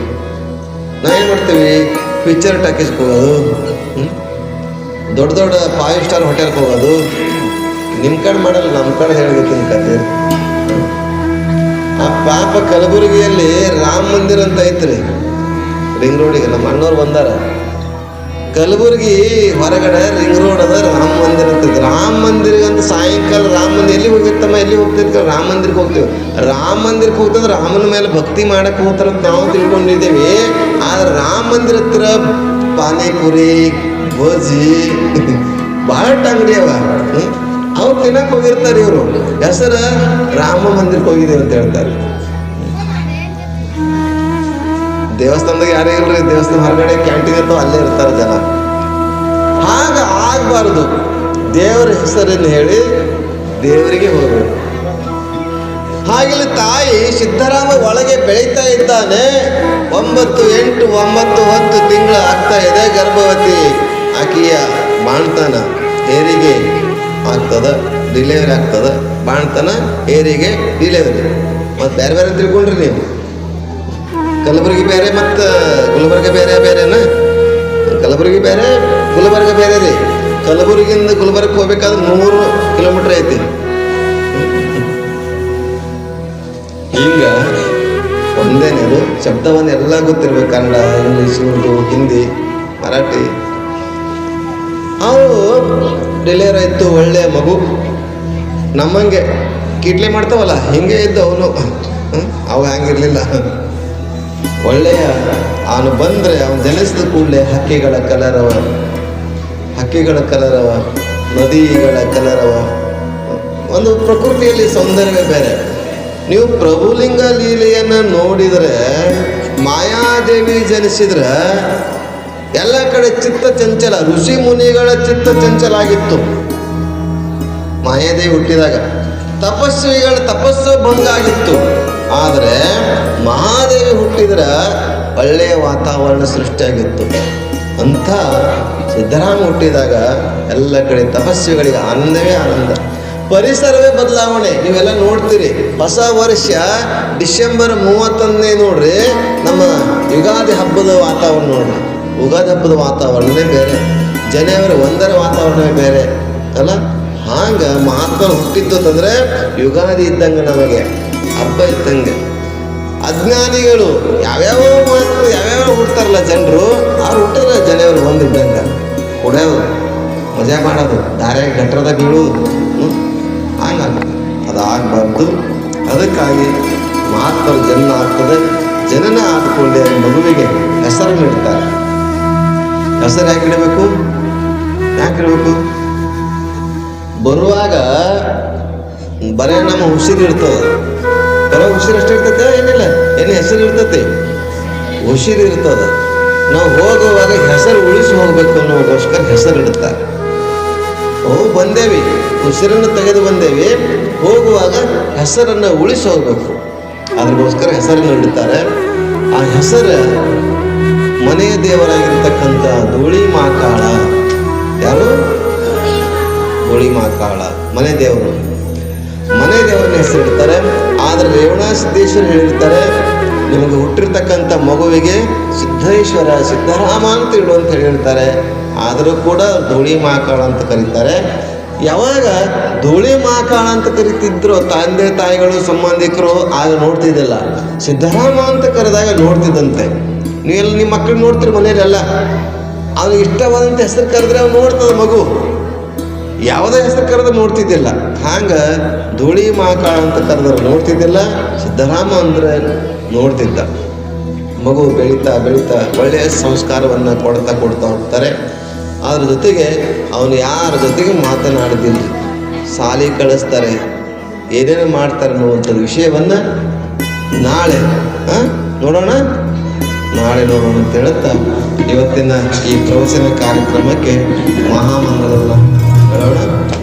ನಾವೇನು ಮಾಡ್ತೀವಿ? ಪಿಕ್ಚರ್ ಟಾಕೀಸ್ಗೆ ಹೋಗೋದು, ದೊಡ್ಡ 5 ಸ್ಟಾರ್ ಹೋಟೆಲ್ಗೆ ಹೋಗೋದು. ನಿಮ್ಮ ಕಡೆ ಮಾಡಲ್ಲ, ನಮ್ಮ ಕಡೆ ಹೇಳ್ಬೇಕಿನ ಕತೆ. ಆ ಪಾಪ ಕಲಬುರಗಿಯಲ್ಲಿ ರಾಮ ಮಂದಿರ ಅಂತ ಐತ್ರಿ, ರಿಂಗ್ ರೋಡಿಗೆ. ನಮ್ಮ ಅಣ್ಣವ್ರು ಬಂದಾರ. ಕಲಬುರಗಿ ಹೊರಗಡೆ ರಿಂಗ್ ರೋಡ್ ಅದ, ರಾಮ ಮಂದಿರ ಅಂತ. ರಾಮ ಮಂದಿರಕ್ಕೆ ಅಂತ ಸಾಯಂಕಾಲ ರಾಮ ಮಂದಿರ ಎಲ್ಲಿ ಹೋಗಿರ್ತಮ್ಮ, ಎಲ್ಲಿ ಹೋಗ್ತಿರ್ತೀವಿ? ರಾಮ ಮಂದಿರಕ್ಕೆ ಹೋಗ್ತೀವಿ. ರಾಮ ಮಂದಿರಕ್ಕೆ ಹೋಗ್ತಂದ್ರೆ ರಾಮನ ಮೇಲೆ ಭಕ್ತಿ ಮಾಡಕ್ಕೆ ಹೋಗ್ತಾರಂತ ನಾವು ತಿಳ್ಕೊಂಡಿದ್ದೀವಿ. ಆದ್ರೆ ರಾಮ ಮಂದಿರ ಹತ್ರ ಪಾನಿಪುರಿ, ಗೋಜಿ, ಬಹಳಷ್ಟು ಅಂಗಡಿ ಅವ. ಅವ್ರು ತಿನ್ನಕ್ಕೆ ಹೋಗಿರ್ತಾರೆ. ಇವರು ಹೆಸರು ರಾಮ ಮಂದಿರಕ್ಕೆ ಹೋಗಿದ್ದೀವಿ ಅಂತ ಹೇಳ್ತಾರೆ. ದೇವಸ್ಥಾನದಾಗ ಯಾರೇ ಇಲ್ರಿ, ದೇವಸ್ಥಾನ ಹೊರಗಡೆ ಕ್ಯಾಂಟೀನ್ ಇರ್ತಾವ, ಅಲ್ಲೇ ಇರ್ತಾರೆ ಜನ. ಹಾಗ ಆಗಬಾರ್ದು. ದೇವರ ಹೆಸರನ್ನು ಹೇಳಿ ದೇವರಿಗೆ ಹೋಗಬೇಕು. ಹಾಗೆಲ್ಲ ತಾಯಿ ಸಿದ್ದರಾಮ ಒಳಗೆ ಬೆಳೀತಾ ಇದ್ದಾನೆ. 9, 8, 9, 10 ತಿಂಗಳು ಆಗ್ತಾ ಇದೆ. ಗರ್ಭವತಿ ಆಕೆಯ ಬಾಣ್ತನ ಹೇರಿಗೆ ಆಗ್ತದ, ಡಿಲಿವರಿ ಆಗ್ತದ. ಬಾಣ್ತನ, ಹೇರಿಗೆ, ಡಿಲಿವರಿ ಮತ್ತು ಬೇರೆ ಬೇರೆ ತಿಳ್ಕೊಂಡ್ರಿ ನೀವು. ಕಲಬುರಗಿ ಬೇರೆ ಮತ್ತು ಗುಲ್ಬರ್ಗ ಬೇರೆನಾ? ಕಲಬುರಗಿ ಬೇರೆ, ಗುಲ್ಬರ್ಗ ಬೇರೆ ರೀ. ಕಲಬುರಗಿಯಿಂದ ಗುಲ್ಬರ್ಗಕ್ಕೆ ಹೋಗ್ಬೇಕಾದ್ರೆ 100 ಕಿಲೋಮೀಟ್ರ್ ಐತಿ. ಹಿಂಗ ಒಂದೇನೇದು ಶಬ್ದವನ್ನು ಎಲ್ಲ ಗೊತ್ತಿರ್ಬೇಕು. ಕನ್ನಡ, ಇಂಗ್ಲೀಷ್, ಉರ್ದು, ಹಿಂದಿ, ಮರಾಠಿ. ಅವು ಡೆಲಿವರಿ ಆಯಿತು, ಒಳ್ಳೆಯ ಮಗು. ನಮ್ಮಂಗೆ ಕಿಡ್ಲಿ ಮಾಡ್ತಾವಲ್ಲ, ಹಿಂಗೆ ಇದ್ದು ಅವನು. ಅವು ಹಂಗಿರ್ಲಿಲ್ಲ. ಒಳ್ಳೆಯ ಅವನು ಬಂದರೆ, ಅವನು ಜನಿಸಿದ ಕೂಡಲೇ ಹಕ್ಕಿಗಳ ಕಲರವ, ನದಿಗಳ ಕಲರವ. ಒಂದು ಪ್ರಕೃತಿಯಲ್ಲಿ ಸೌಂದರ್ಯವೇ ಬೇರೆ. ನೀವು ಪ್ರಭುಲಿಂಗ ಲೀಲೆಯನ್ನು ನೋಡಿದರೆ, ಮಾಯಾದೇವಿ ಜನಿಸಿದ್ರೆ ಎಲ್ಲ ಕಡೆ ಚಿತ್ತ ಚಂಚಲ, ಋಷಿ ಮುನಿಗಳ ಚಿತ್ತ ಚಂಚಲ ಆಗಿತ್ತು. ಮಾಯಾದೇವಿ ಹುಟ್ಟಿದಾಗ ತಪಸ್ವಿಗಳ ತಪಸ್ಸು ಭಂಗ ಆಗಿತ್ತು. ಆದರೆ ಮಹಾದೇವಿ ಹುಟ್ಟಿದ್ರೆ ಒಳ್ಳೆಯ ವಾತಾವರಣ ಸೃಷ್ಟಿಯಾಗಿತ್ತು. ಅಂಥ ಸಿದ್ದರಾಮ ಹುಟ್ಟಿದಾಗ ಎಲ್ಲ ಕಡೆ ತಪಸ್ವಿಗಳಿಗೆ ಆನಂದವೇ ಆನಂದ, ಪರಿಸರವೇ ಬದಲಾವಣೆ. ನೀವೆಲ್ಲ ನೋಡ್ತೀರಿ. ಹೊಸ ವರ್ಷ ಡಿಸೆಂಬರ್ 31 ನೋಡ್ರಿ, ನಮ್ಮ ಯುಗಾದಿ ಹಬ್ಬದ ವಾತಾವರಣ ನೋಡ್ರಿ. ಯುಗಾದಿ ಹಬ್ಬದ ವಾತಾವರಣವೇ ಬೇರೆ, ಜನವರಿ 1ರ ವಾತಾವರಣವೇ ಬೇರೆ ಅಲ್ಲ. ಹಾಂಗೆ ಮಹಾತ್ಮರು ಹುಟ್ಟಿದ್ದು ಅಂತಂದರೆ ಯುಗಾದಿ ಇದ್ದಂಗೆ, ನಮಗೆ ಹಬ್ಬ ಇದ್ದಂಗೆ. ಅಜ್ಞಾನಿಗಳು ಯಾವ್ಯಾವ ಹುಡ್ತಾರಲ್ಲ ಜನರು, ಅವ್ರು ಹುಟ್ಟಿದ್ರೆ ಜನವರಿ 1 ಇದ್ದಂಗೆ. ಕುಡಿಯೋದು, ಮಜಾ ಮಾಡೋದು, ದಾರ್ಯಾಗ ಗಟ್ರದಾಗ ಬೀಳೋದು, ಹಂಗಾಗ್ತದೆ. ಅದಾಗಬಾರ್ದು. ಅದಕ್ಕಾಗಿ ಮಹಾತ್ಮರ ಜನ್ಮ ಆಗ್ತದೆ. ಜನನ ಆದ್ಕೊಂಡೆ ಮಗುವಿಗೆ ಹೆಸರನ್ನು ಇಡ್ತಾರೆ. ಹೆಸರು ಯಾಕಿಡಬೇಕು? ಬರುವಾಗ ಬರೇ ನಮ್ಮ ಹುಷಿರು ಇರ್ತದೆ. ಬರೋ ಹುಷಿರು ಅಷ್ಟು ಇರ್ತೈತೆ ಏನಿಲ್ಲ, ಏನು ಹೆಸರು ಇರ್ತೈತಿ, ಹುಷಿರು ಇರ್ತದೆ. ನಾವು ಹೋಗುವಾಗ ಹೆಸರು ಉಳಿಸಿ ಹೋಗ್ಬೇಕು ಅನ್ನೋಗೋಸ್ಕರ ಹೆಸರು ಇಡ್ತಾರೆ. ಬಂದೇವಿ, ಉಸಿರನ್ನು ತೆಗೆದು ಬಂದೇವಿ, ಹೋಗುವಾಗ ಹೆಸರನ್ನು ಉಳಿಸಿ ಹೋಗ್ಬೇಕು. ಅದಕ್ಕೋಸ್ಕರ ಹೆಸರನ್ನು ಇಡ್ತಾರೆ. ಆ ಹೆಸರು ಮನೆಯ ದೇವರಾಗಿರ್ತಕ್ಕಂಥ ಧೂಳಿ ಮಾಕಾಳ. ಯಾರು? ಧೂಳಿ ಮಾಕಾಳ ಮನೆ ದೇವರು. ಮನೆ ದೇವರನ್ನ ಹೆಸರಿಡ್ತಾರೆ. ಆದರೆ ರೇವಣ ಸಿದ್ದೇಶ್ವರ ಹೇಳಿರ್ತಾರೆ, ನಿಮಗೆ ಹುಟ್ಟಿರ್ತಕ್ಕಂಥ ಮಗುವಿಗೆ ಸಿದ್ದೇಶ್ವರ ಸಿದ್ದರಾಮ ಅಂತ ಇಡು ಅಂತ ಹೇಳಿರ್ತಾರೆ. ಆದರೂ ಕೂಡ ಧೂಳಿ ಮಾಕಾಳ ಅಂತ ಕರೀತಾರೆ. ಯಾವಾಗ ಧೂಳಿ ಮಾಕಾಳ ಅಂತ ಕರಿತಿದ್ರು ತಂದೆ ತಾಯಿಗಳು ಸಂಬಂಧಿಕರು, ಆಗ ನೋಡ್ತಿದ್ದಿಲ್ಲ. ಸಿದ್ದರಾಮ ಅಂತ ಕರೆದಾಗ ನೋಡ್ತಿದ್ದಂತೆ. ನೀವೆಲ್ಲ ನಿಮ್ಮ ಮಕ್ಕಳು ನೋಡ್ತೀರಿ ಮನೆಯಲ್ಲೆಲ್ಲ, ಅವ್ನಿಗೆ ಇಷ್ಟವಾದಂಥ ಹೆಸರು ಕರೆದ್ರೆ ಅವ್ನು ನೋಡ್ತದ ಮಗು. ಯಾವುದೇ ಹೆಸರು ಕರೆದ್ರೆ ನೋಡ್ತಿದ್ದಿಲ್ಲ. ಹಂಗೆ ಧೂಳಿ ಮಾಕಾಳ ಅಂತ ಕರೆದ್ರೆ ನೋಡ್ತಿದ್ದಿಲ್ಲ, ಸಿದ್ದರಾಮ ಅಂದರೆ ನೋಡ್ತಿದ್ದ. ಮಗು ಬೆಳೀತಾ ಬೆಳೀತಾ ಒಳ್ಳೆಯ ಸಂಸ್ಕಾರವನ್ನು ಕೊಡ್ತಾ ಹೋಗ್ತಾರೆ. ಅದ್ರ ಜೊತೆಗೆ ಅವನು ಯಾರ ಜೊತೆಗೆ ಮಾತನಾಡೋದಿಲ್ಲ, ಸಾಲಿ ಕಳಿಸ್ತಾರೆ, ಏನೇನು ಮಾಡ್ತಾರೆ ಅನ್ನುವಂಥ ವಿಷಯವನ್ನು ನಾಳೆ ನೋಡೋಣ ಅಂತ ಹೇಳುತ್ತಾ ಇವತ್ತಿನ ಈ ಪ್ರವಚನ ಕಾರ್ಯಕ್ರಮಕ್ಕೆ ಮಹಾಮಂಗಳವನ್ನು ಹೇಳೋಣ.